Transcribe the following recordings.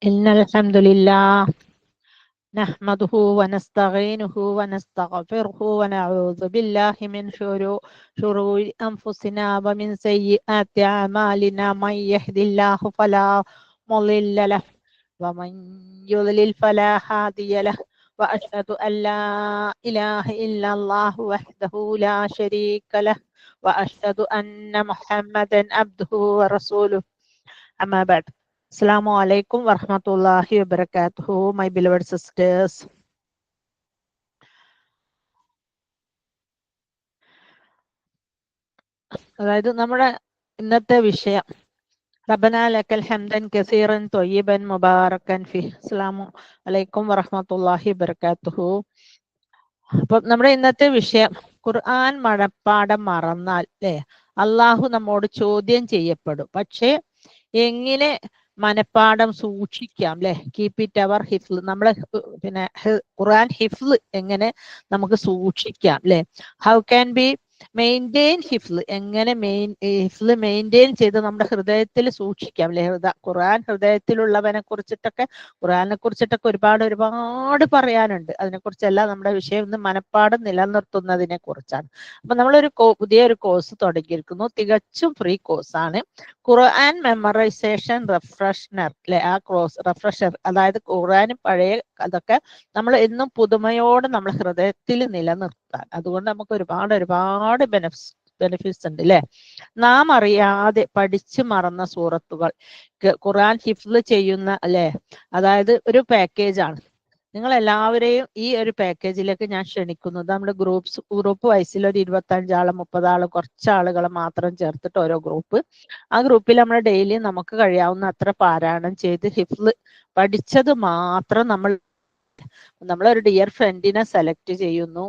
إن الحمد لله نحمده ونستعينه ونستغفره ونعوذ بالله من شرور أنفسنا ومن سيئات أعمالنا. من يهد الله فلا مضل له ومن يضلل فلا هادي له وأشهد أن لا إله إلا الله وحده لا شريك له وأشهد أن محمدا عبده ورسوله. أما بعد. Assalamu alaikum warahmatullahi wabarakatuh, my beloved sisters. അതായത് നമ്മുടെ ഇന്നത്തെ വിഷയം റബ്ബനാ ലക്കൽ ഹംദൻ കസീറൻ ത്വയ്യിബൻ മുബാറക്കൻ ഫിഹ്. അസ്സലാമു അലൈക്കും വറഹ്മത്തുള്ളാഹി വബറകാതുഹു. അപ്പം നമ്മുടെ ഇന്നത്തെ വിഷയം ഖുർആൻ മനപ്പാഠം മറന്നാൽ അല്ലേ അള്ളാഹു നമ്മോട് ചോദ്യം ചെയ്യപ്പെടും. പക്ഷേ എങ്ങനെ മനപ്പാഠം സൂക്ഷിക്കാം അല്ലെ? കീപ് ഇറ്റ് അവർ ഹിഫ്ല്. നമ്മളെ പിന്നെ ഖുർആൻ ഹിഫ്ല് എങ്ങനെ നമുക്ക് സൂക്ഷിക്കാം അല്ലെ? ഹൗ ക്യാൻ ബി മെയിൻറ്റെയിൻ ഹിഫ്ല്, എങ്ങനെ ഹിഫ്ല് മെയിൻറ്റെയിൻ ചെയ്ത് നമ്മുടെ ഹൃദയത്തിൽ സൂക്ഷിക്കാം അല്ലെ? ഖുർആൻ ഹൃദയത്തിലുള്ളവനെ കുറിച്ചിട്ടൊക്കെ ഒരുപാട് പറയാനുണ്ട്. അതിനെക്കുറിച്ചെല്ലാം നമ്മുടെ വിഷയം ഇന്ന് മനപ്പാഠം നിലനിർത്തുന്നതിനെ കുറിച്ചാണ്. അപ്പൊ നമ്മളൊരു പുതിയൊരു കോഴ്സ് തുടങ്ങിയിരിക്കുന്നു. തികച്ചും ഫ്രീ കോഴ്സാണ്. ഖുർആൻ മെമ്മറൈസേഷൻ റിഫ്രഷ്നർ അല്ലെ? ആ കോഴ്സ് റിഫ്രഷർ, അതായത് ഖുർആനും പഴയ അതൊക്കെ നമ്മൾ എന്നും പുതുമയോടെ നമ്മൾ ഹൃദയത്തിൽ നിലനിർത്താൻ. അതുകൊണ്ട് നമുക്ക് ഒരുപാട് ബെനിഫിറ്റ്സ് ഉണ്ട് അല്ലെ? നാം അറിയാതെ പഠിച്ചു മറന്ന സൂറത്തുകൾ ഖുർആൻ ഹിഫ്ള് ചെയ്യുന്ന അല്ലെ? അതായത് ഒരു പാക്കേജാണ്. നിങ്ങൾ എല്ലാവരെയും ഈ ഒരു പാക്കേജിലേക്ക് ഞാൻ ക്ഷണിക്കുന്നത്. നമ്മുടെ ഗ്രൂപ്പ് വൈസിൽ ഒരു 25 ആള് 30 ആള് കുറച്ച് ആളുകളെ മാത്രം ചേർത്തിട്ട് ഓരോ ഗ്രൂപ്പ്. ആ ഗ്രൂപ്പിൽ നമ്മൾ ഡെയിലി നമുക്ക് കഴിയാവുന്ന അത്ര പാരായണം ചെയ്ത് ഹിഫ്ള് പഠിച്ചത് മാത്രം നമ്മളൊരു ഡിയർ ഫ്രണ്ടിനെ സെലക്ട് ചെയ്യുന്നു,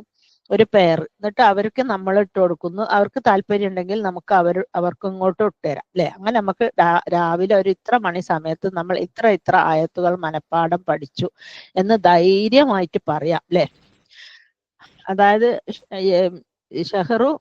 ഒരു പെയർ. എന്നിട്ട് അവർക്ക് നമ്മൾ ഇട്ട് കൊടുക്കുന്നു. അവർക്ക് താല്പര്യം ഉണ്ടെങ്കിൽ നമുക്ക് അവർക്ക് ഇങ്ങോട്ട് ഇട്ടുതരാം അല്ലെ? അങ്ങനെ നമുക്ക് രാവിലെ ഒരു ഇത്ര മണി സമയത്ത് നമ്മൾ ഇത്ര ആയത്തുകൾ മനപ്പാഠം പഠിച്ചു എന്ന് ധൈര്യമായിട്ട് പറയാം അല്ലെ? അതായത് ഷഹറു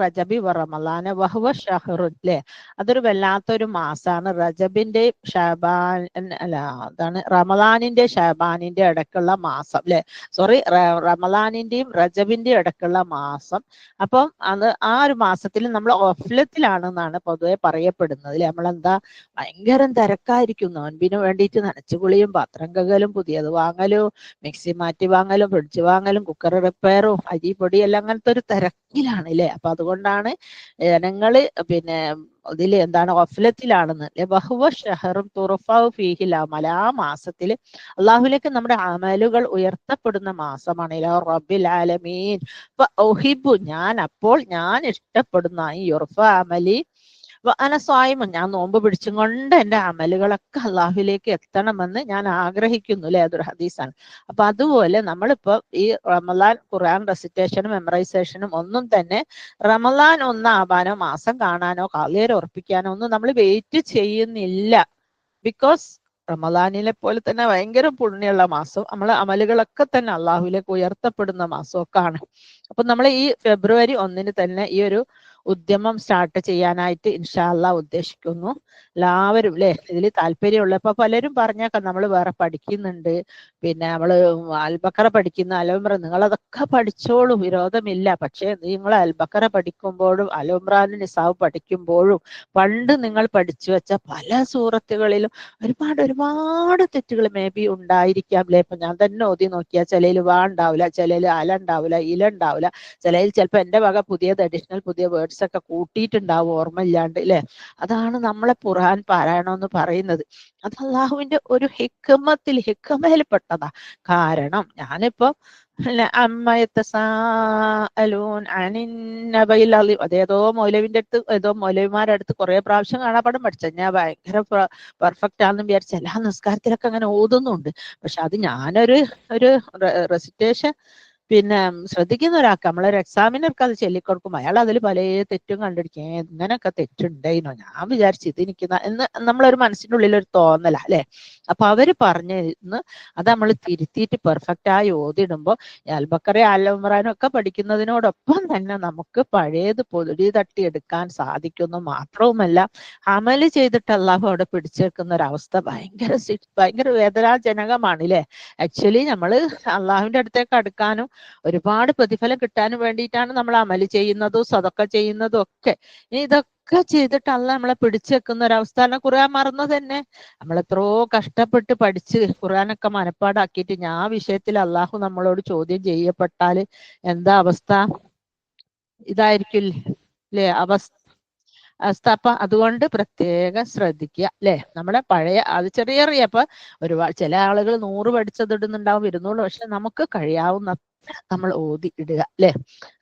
റജബി വ റമളാന വഹുവ ഷഹ്റുൻ അല്ലെ? അതൊരു വല്ലാത്തൊരു മാസാണ്. റജബിന്റെ ഷാബാൻ അല്ല, അതാണ് റമളാനിന്റെ ഷാബാനിന്റെ ഇടക്കുള്ള മാസം അല്ലെ? സോറി, റമളാനിന്റെയും റജബിന്റെയും ഇടക്കുള്ള മാസം. അപ്പം അത് ആ ഒരു മാസത്തിൽ നമ്മൾ ഒഫ്ലത്തിലാണെന്നാണ് പൊതുവെ പറയപ്പെടുന്നത് അല്ലെ? നമ്മളെന്താ ഭയങ്കര തിരക്കായിരിക്കും. നോൻപിന് വേണ്ടിയിട്ട് നനച്ചുകുളിയും പാത്രം കഴുകലും പുതിയത് വാങ്ങലും മിക്സി മാറ്റി വാങ്ങലും ഫ്രിഡ്ജ് വാങ്ങലും കുക്കർ റിപ്പയറും അരി പൊടി എല്ലാം അങ്ങനത്തെ ഒരു തിരക്കിലാണ് അല്ലെ? അപ്പൊ അതുകൊണ്ടാണ് ജനങ്ങള് പിന്നെ ഇതില് എന്താണ് ഗഫലത്തിലാണെന്ന്. ബഹുവ ഷഹറും തുറഫാവ് ഫീഹിൽ അമൽ. ആ മാസത്തില് അള്ളാഹുലേക്ക് നമ്മുടെ അമലുകൾ ഉയർത്തപ്പെടുന്ന മാസമാണ്. ഇലാ റബ്ബിൽ ആലമീൻ ഞാൻ ഇഷ്ടപ്പെടുന്ന ഈ യുർഫ അമലി അനസ്വായ്മൻ, ഞാൻ നോമ്പ് പിടിച്ചും കൊണ്ട് എന്റെ അമലുകളൊക്കെ അള്ളാഹുലേക്ക് എത്തണമെന്ന് ഞാൻ ആഗ്രഹിക്കുന്നു അല്ലെ? അതൊരു ഹദീസാണ്. അപ്പൊ അതുപോലെ നമ്മളിപ്പോ ഈ റമളാൻ ഖുർആൻ റെസിറ്റേഷനും മെമ്മറൈസേഷനും ഒന്നും തന്നെ റമളാൻ ഒന്നാവാനോ മാസം കാണാനോ കാലിയർ ഉറപ്പിക്കാനോ ഒന്നും നമ്മൾ വെയിറ്റ് ചെയ്യുന്നില്ല. ബിക്കോസ് റമളാനിലെ പോലെ തന്നെ ഭയങ്കര പുണ്യമുള്ള മാസം, നമ്മളെ അമലുകളൊക്കെ തന്നെ അള്ളാഹുലേക്ക് ഉയർത്തപ്പെടുന്ന മാസമൊക്കെ ആണ്. അപ്പൊ നമ്മൾ ഈ ഫെബ്രുവരി 1 തന്നെ ഈ ഒരു ഉദ്യമം സ്റ്റാർട്ട് ചെയ്യാനായിട്ട് ഇൻഷാ അല്ലാഹ് ഉദ്ദേശിക്കുന്നു. എല്ലാവരും അല്ലെ ഇതിൽ താല്പര്യമുള്ള, ഇപ്പൊ പലരും പറഞ്ഞേക്കാം നമ്മൾ വേറെ പഠിക്കുന്നുണ്ട്, പിന്നെ നമ്മള് അൽബക്കറ പഠിക്കുന്ന അലോമ്ര, നിങ്ങളതൊക്കെ പഠിച്ചോളൂ, വിരോധമില്ല. പക്ഷെ നിങ്ങൾ അൽബക്കറ പഠിക്കുമ്പോഴും അലോമ്രാൻ നിസാവ് പഠിക്കുമ്പോഴും പണ്ട് നിങ്ങൾ പഠിച്ചു വെച്ച പല സൂറത്തുകളിലും ഒരുപാട് തെറ്റുകൾ മേ ബി ഉണ്ടായിരിക്കാം അല്ലെ? ഇപ്പൊ ഞാൻ തന്നെ ഓതി നോക്കിയാൽ ചിലയിൽ വാ ഉണ്ടാവില്ല, ചിലയിൽ അല ഉണ്ടാവില്ല, ഇല ഉണ്ടാവില്ല, ചിലയിൽ ചിലപ്പോ എന്റെ വക പുതിയ വേർഡ്സ് ഒക്കെ കൂട്ടിയിട്ടുണ്ടാവും ഓർമ്മയില്ലാണ്ട് അല്ലെ? അതാണ് നമ്മളെ ഖുർആൻ പാരായണം എന്ന് പറയുന്നത്. അത് അള്ളാഹുവിന്റെ ഒരു ഹിക്മയിൽപ്പെട്ടതാ. കാരണം ഞാനിപ്പോ അതേതോ മൗലവിന്റെ അടുത്ത്, ഏതോ മൗലവിമാരുടെ അടുത്ത് കുറെ പ്രാവശ്യം കാണാപ്പാടം പഠിച്ച ഞാൻ ഭയങ്കര പെർഫെക്റ്റ് ആണെന്ന് വിചാരിച്ച എല്ലാ നിസ്കാരത്തിലൊക്കെ അങ്ങനെ ഓതുന്നുണ്ട്. പക്ഷെ അത് ഞാനൊരു റെസിറ്റേഷൻ പിന്നെ ശ്രദ്ധിക്കുന്ന ഒരാൾക്ക് നമ്മളൊരു എക്സാമിനർക്ക് അത് ചൊല്ലിക്കൊടുക്കുമ്പോൾ അയാൾ അതിൽ പല തെറ്റും കണ്ടിരിക്കും. ഇങ്ങനെയൊക്കെ തെറ്റുണ്ടായിനോ, ഞാൻ വിചാരിച്ചു ഇത് എനിക്ക് എന്ന് നമ്മളൊരു മനസ്സിൻ്റെ ഉള്ളിൽ ഒരു തോന്നല അല്ലെ. അപ്പൊ അവര് പറഞ്ഞിരുന്ന് അത് നമ്മൾ തിരുത്തിയിട്ട് പെർഫെക്റ്റ് ആയി ഓതിടുമ്പോൾ അൽബക്കറെ ആലംറാനും ഒക്കെ പഠിക്കുന്നതിനോടൊപ്പം തന്നെ നമുക്ക് പഴയത് പൊടി തട്ടിയെടുക്കാൻ സാധിക്കുന്നു. മാത്രവുമല്ല അമല് ചെയ്തിട്ട് അള്ളാഹു അവിടെ പിടിച്ചെടുക്കുന്ന ഒരവസ്ഥ ഭയങ്കര വേദനാജനകമാണ് അല്ലെ. ആക്ച്വലി നമ്മള് അള്ളാഹുവിന്റെ അടുത്തേക്ക് അടുക്കാനും ഒരുപാട് പ്രതിഫലം കിട്ടാനും വേണ്ടിയിട്ടാണ് നമ്മൾ അമല് ചെയ്യുന്നതും സദഖ ചെയ്യുന്നതും ഒക്കെ. ഇനി ഇതൊക്കെ ചെയ്തിട്ട് അള്ളാഹ് നമ്മളെ പിടിച്ചെക്കുന്ന ഒരവസ്ഥ. ഖുർആൻ മറന്നു തന്നെ നമ്മൾ എത്രയോ കഷ്ടപ്പെട്ട് പഠിച്ച് ഖുർആനൊക്കെ മനപ്പാടാക്കിയിട്ട് ആ വിഷയത്തിൽ അള്ളാഹു നമ്മളോട് ചോദ്യം ചെയ്യപ്പെട്ടാല് എന്താ അവസ്ഥ? ഇതായിരിക്കും അല്ലേ അവസ്ഥ. അപ്പൊ അതുകൊണ്ട് പ്രത്യേകം ശ്രദ്ധിക്കുക അല്ലെ. നമ്മുടെ പഴയ അത് ചെറിയ അപ്പൊ ഒരുപാട് ചില ആളുകൾ 100 പഠിച്ചത് ഇടുന്നുണ്ടാവും, 200, പക്ഷെ നമുക്ക് കഴിയാവുന്ന നമ്മൾ ഓതി ഇടുക അല്ലെ.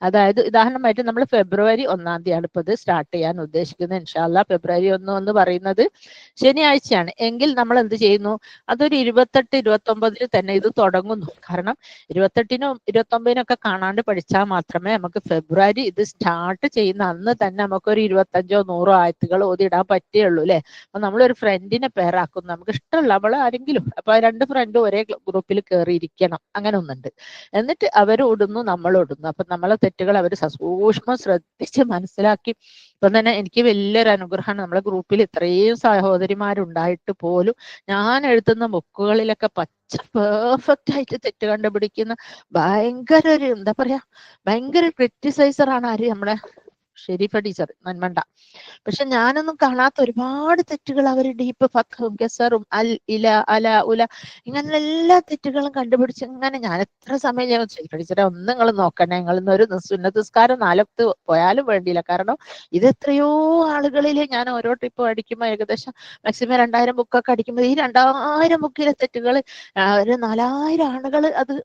അതായത് ഉദാഹരണമായിട്ട് നമ്മൾ ഫെബ്രുവരി 1-ാം തീയതിയാണ് ഇപ്പൊ ഇത് സ്റ്റാർട്ട് ചെയ്യാൻ ഉദ്ദേശിക്കുന്നത്. ഇൻഷാ അല്ലാഹ് ഫെബ്രുവരി 1 എന്ന് പറയുന്നത് ശനിയാഴ്ചയാണ്. എങ്കിൽ നമ്മൾ എന്ത് ചെയ്യുന്നു, അതൊരു 28, 29 തന്നെ ഇത് തുടങ്ങുന്നു. കാരണം 28-നും 29-നും ഒക്കെ കാണാണ്ട് പഠിച്ചാൽ മാത്രമേ നമുക്ക് ഫെബ്രുവരി ഇത് സ്റ്റാർട്ട് ചെയ്യുന്ന അന്ന് തന്നെ നമുക്കൊരു 25-ഓ 100-ഓ ആയത്തുകൾ ഓതിയിടാൻ പറ്റുള്ളൂ അല്ലെ. അപ്പൊ നമ്മളൊരു ഫ്രണ്ടിനെ പേരാക്കുന്നു, നമുക്ക് ഇഷ്ടമുള്ള നമ്മൾ ആരെങ്കിലും, അപ്പൊ 2 ഫ്രണ്ടും ഒരേ ഗ്രൂപ്പിൽ കയറിയിരിക്കണം, അങ്ങനെ ഒന്നുണ്ട്. എന്നിട്ട് അവർ ഇടുന്നു, നമ്മൾ ഇടുന്നു. അപ്പൊ നമ്മളെ തെറ്റുകൾ അവർ സസൂക്ഷ്മം ശ്രദ്ധിച്ച് മനസ്സിലാക്കി. ഇപ്പം തന്നെ എനിക്ക് വലിയൊരു അനുഗ്രഹമാണ്, നമ്മളെ ഗ്രൂപ്പിൽ ഇത്രയും സഹോദരിമാരുണ്ടായിട്ട് പോലും ഞാൻ എഴുതുന്ന ബുക്കുകളിലൊക്കെ പെർഫെക്റ്റ് ആയിട്ട് തെറ്റ് കണ്ടുപിടിക്കുന്ന ഭയങ്കര ഒരു എന്താ പറയാ ഭയങ്കര ക്രിറ്റിസൈസറാണ് ആര്, നമ്മുടെ ഷെരീഫ ടീച്ചർ നന്മണ്ട. പക്ഷെ ഞാനൊന്നും കാണാത്ത ഒരുപാട് തെറ്റുകൾ അവർ ഡീപ്പ് ഫത്തും ഗസറും അൽ ഇല അല ഉല ഇങ്ങനെ എല്ലാ തെറ്റുകളും കണ്ടുപിടിച്ച് ഇങ്ങനെ ഞാൻ എത്ര സമയം ഞാൻ ഷെരീഫ ടീച്ചറെ ഒന്ന് നിങ്ങൾ നോക്കണേ, നിങ്ങൾ ഇന്നൊരു സുന്നത്തസ്കാരം 4 വക്ത് പോയാലും വേണ്ടിയില്ല. കാരണം ഇത് എത്രയോ ആളുകളിൽ ഞാൻ ഓരോ ട്രിപ്പ് അടിക്കുമ്പോൾ ഏകദേശം മാക്സിമം 2000 ബുക്കൊക്കെ അടിക്കുമ്പോൾ ഈ 2000 ബുക്കിലെ തെറ്റുകൾ ഒരു 4000 ആളുകൾ അത്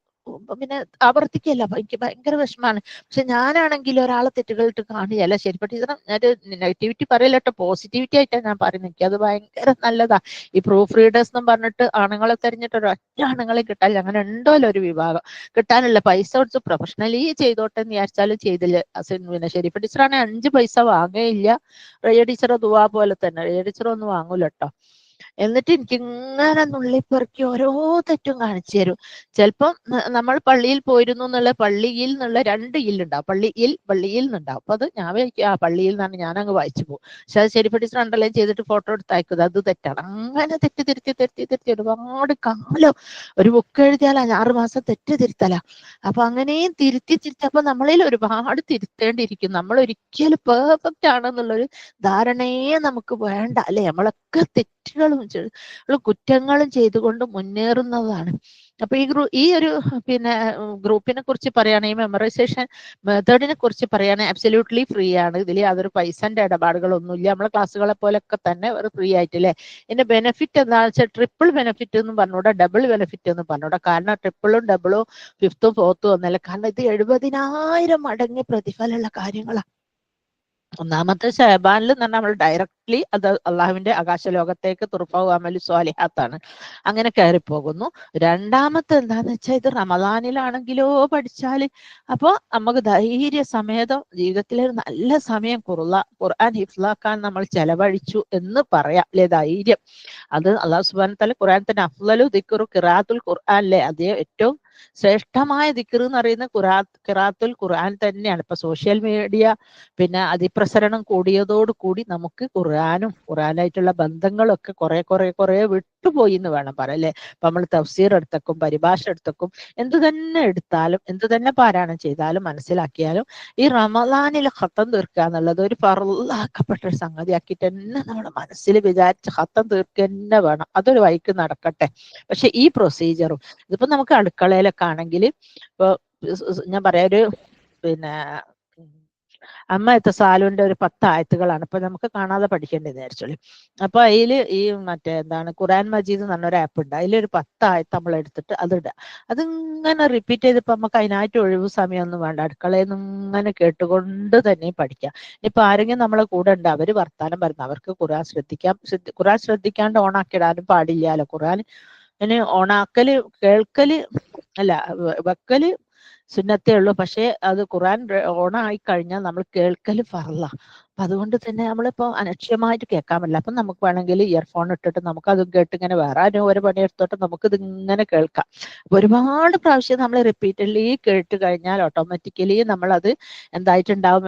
പിന്നെ ആവർത്തിക്കല്ല. എനിക്ക് ഭയങ്കര വിഷമാണ്. പക്ഷെ ഞാനാണെങ്കിൽ ഒരാളെ തെറ്റുകൾ ഇട്ട് കാണുകയല്ല. ശരി, ടീച്ചർ ഞാൻ നെഗറ്റിവിറ്റി പറയല്ല കേട്ടോ, പോസിറ്റിവിറ്റി ആയിട്ടാണ് ഞാൻ പറയുന്നത്. എനിക്ക് അത് ഭയങ്കര നല്ലതാ. ഈ പ്രൂഫ് റീഡേഴ്സ് എന്നും പറഞ്ഞിട്ട് ആണുങ്ങളെ തെരഞ്ഞിട്ട് ഒരൊറ്റ ആണുങ്ങളെ കിട്ടാനില്ല. അങ്ങനെ ഉണ്ടല്ലോ ഒരു വിഭാഗം, കിട്ടാനുള്ള പൈസ കൊടുത്ത് പ്രൊഫഷണലി ചെയ്തോട്ടെ എന്ന് വിചാരിച്ചാലും ചെയ്തില്ല. പിന്നെ ഷെരീഫ ടീച്ചറാണെങ്കിൽ 5 പൈസ വാങ്ങേയില്ല. റയ ടീച്ചർ ദുവാ പോലെ തന്നെ, റയ ടീച്ചർ ഒന്നും വാങ്ങൂല കേട്ടോ. എന്നിട്ട് എനിക്ക് ഇങ്ങനെ നുള്ളിപ്പെറുക്കി ഓരോ തെറ്റും കാണിച്ചു തരും. ചിലപ്പം നമ്മൾ പള്ളിയിൽ പോയിരുന്നു എന്നുള്ള പള്ളിയിൽ നിന്നുള്ള 2 ഇല്ലുണ്ടാവും, പള്ളിയിൽ നിന്നുണ്ടാവും. അപ്പൊ അത് ഞാൻ ആ പള്ളിയിൽ നിന്നാണ് ഞാൻ അങ്ങ് വായിച്ചു പോകും. പക്ഷെ അത് ശരി ടീച്ചർ അണ്ടർലൈൻ ചെയ്തിട്ട് ഫോട്ടോ എടുത്ത് അയക്കുന്നത്, അത് തെറ്റാണ്. അങ്ങനെ തെറ്റ് തിരുത്തി ഒരുപാട് കാലം ഒരു ബുക്ക് എഴുതിയാൽ 6 മാസം തെറ്റ് തിരുത്തല. അപ്പൊ അങ്ങനെയും തിരുത്തി അപ്പൊ നമ്മളിൽ ഒരുപാട് തിരുത്തേണ്ടിയിരിക്കും. നമ്മൾ ഒരിക്കലും പെർഫെക്റ്റ് ആണെന്നുള്ളൊരു ധാരണയെ നമുക്ക് വേണ്ട അല്ലെ. നമ്മളൊക്കെ തെറ്റുകളും കുറ്റങ്ങളും ചെയ്തുകൊണ്ട് മുന്നേറുന്നതാണ്. അപ്പൊ ഈ ഒരു പിന്നെ ഗ്രൂപ്പിനെ കുറിച്ച് പറയുകയാണെങ്കിൽ, മെമ്മറൈസേഷൻ മെത്തേഡിനെ കുറിച്ച് പറയുകയാണെങ്കിൽ അബ്സല്യൂട്ട്ലി ഫ്രീ ആണ്. ഇതിൽ യാതൊരു പൈസന്റെ ഇടപാടുകളൊന്നുമില്ല. നമ്മളെ ക്ലാസ്സുകളെ പോലൊക്കെ തന്നെ ഒരു ഫ്രീ ആയിട്ടില്ലേ. ഇതിന്റെ ബെനിഫിറ്റ് എന്താണെന്ന് വെച്ചാൽ ട്രിപ്പിൾ ബെനിഫിറ്റ് എന്ന് പറഞ്ഞൂടാ, ഡബിൾ ബെനിഫിറ്റ് എന്ന് പറഞ്ഞൂടാ. കാരണം ട്രിപ്പിളും ഡബിളും 5th 4th ഒന്നല്ല. കാരണം ഇത് 70,000 മടങ്ങ് പ്രതിഫലമുള്ള കാര്യങ്ങളാണ്. ഒന്നാമത്തെ ഷഹബാനിൽ എന്ന് പറഞ്ഞാൽ നമ്മൾ ഡയറക്ട്ലി അത് അള്ളാഹുവിന്റെ ആകാശലോകത്തേക്ക് തുറഫാവു അമലു സ്വാലിഹാത്താണ്, അങ്ങനെ കയറിപ്പോകുന്നു. രണ്ടാമത്തെ എന്താന്ന് വെച്ചാൽ ഇത് റമദാനിലാണെങ്കിലോ പഠിച്ചാല് അപ്പൊ നമുക്ക് ധൈര്യ സമേതം ജീവിതത്തിലെ ഒരു നല്ല സമയം ഖുർആൻ ഹിഫ്ലാക്കാൻ നമ്മൾ ചെലവഴിച്ചു എന്ന് പറയാം അല്ലെ. ധൈര്യം അത് അള്ളാഹു സുബ്ഹാനഹു വതആല ഖുർആൻ തന്നെ അഫ്ളലു ദിക്റു ഖിറാഅത്തുൽ ഖുർആൻ അല്ലേ. അതേ ഏറ്റവും ശ്രേഷ്ഠമായ ദിക്ർ എന്ന് പറയുന്ന ഖിറാഅത്തുൽ ഖുർആൻ തന്നെയാണ്. ഇപ്പൊ സോഷ്യൽ മീഡിയ പിന്നെ അതിപ്രസരണം കൂടിയതോടുകൂടി നമുക്ക് ഖുർആനായിട്ടുള്ള ബന്ധങ്ങളൊക്കെ കുറെ വിട്ടുപോയി എന്ന് വേണം പറയാം അല്ലെ. ഇപ്പൊ നമ്മൾ തഫ്സീർ എടുത്തക്കും പരിഭാഷ എടുത്തക്കും എന്ത് തന്നെ എടുത്താലും എന്ത് തന്നെ പാരായണം ചെയ്താലും മനസ്സിലാക്കിയാലും ഈ റമദാനിൽ ഖത്തം തീർക്കുക എന്നുള്ളത് ഒരു ഫർളാക്കപ്പെട്ട ഒരു സംഗതി ആക്കിയിട്ട് തന്നെ നമ്മുടെ മനസ്സിൽ വിചാരിച്ച് ഖത്തം തീർക്കുക തന്നെ വേണം. അതൊരു വഴിക്ക് നടക്കട്ടെ. പക്ഷെ ഈ പ്രൊസീജിയറും ഇതിപ്പോ നമുക്ക് അടുക്കളയിലൊക്കെ ആണെങ്കിൽ ഇപ്പൊ ഞാൻ പറയാ ഒരു പിന്നെ അമ്മയത്തെ സാലുവിന്റെ ഒരു 10 ആയത്തുകളാണ് ഇപ്പൊ നമുക്ക് കാണാതെ പഠിക്കേണ്ടത് വിചാരിച്ചോളി. അപ്പൊ അതിൽ ഈ മറ്റേ എന്താണ് ഖുർആൻ മജീദ് എന്ന് പറഞ്ഞൊരു ആപ്പ് ഉണ്ട്. അതിലൊരു 10 ആയത്ത് നമ്മൾ എടുത്തിട്ട് അതിടുക. അതിങ്ങനെ റിപ്പീറ്റ് ചെയ്തിപ്പോ നമുക്ക് അതിനായിട്ട് ഒഴിവ് സമയമൊന്നും വേണ്ട. അടുക്കളയിൽ നിന്ന് ഇങ്ങനെ കേട്ടുകൊണ്ട് തന്നെ പഠിക്കാം. ഇപ്പൊ ആരെങ്കിലും നമ്മളെ കൂടെ ഉണ്ട്, അവര് വർത്താനം പറയുന്ന അവർക്ക് ഖുർആൻ ശ്രദ്ധിക്കാണ്ട് ഓണാക്കിടാനും പാടില്ലല്ലോ. ഖുർആൻ ഓണാക്കല് കേൾക്കല് അല്ല വെക്കല് സുന്നത്തേ ഉള്ളൂ. പക്ഷേ അത് ഖുർആൻ ഓണായി കഴിഞ്ഞാൽ നമ്മൾ കേൾക്കൽ ഫർളാ. അപ്പൊ അതുകൊണ്ട് തന്നെ നമ്മളിപ്പോ അലക്ഷ്യമായിട്ട് കേൾക്കാൻ പറ്റില്ല. അപ്പൊ നമുക്ക് വേണമെങ്കിൽ ഇയർഫോൺ ഇട്ടിട്ട് നമുക്ക് അത് കേട്ട് ഇങ്ങനെ വേറെ ആരും ഒരു പണി എടുത്തോട്ട് നമുക്ക് ഇത് ഇങ്ങനെ കേൾക്കാം. അപ്പൊ ഒരുപാട് പ്രാവശ്യം നമ്മൾ റിപ്പീറ്റഡ്ലി കേട്ട് കഴിഞ്ഞാൽ ഓട്ടോമാറ്റിക്കലി നമ്മളത് എന്തായിട്ടുണ്ടാവും,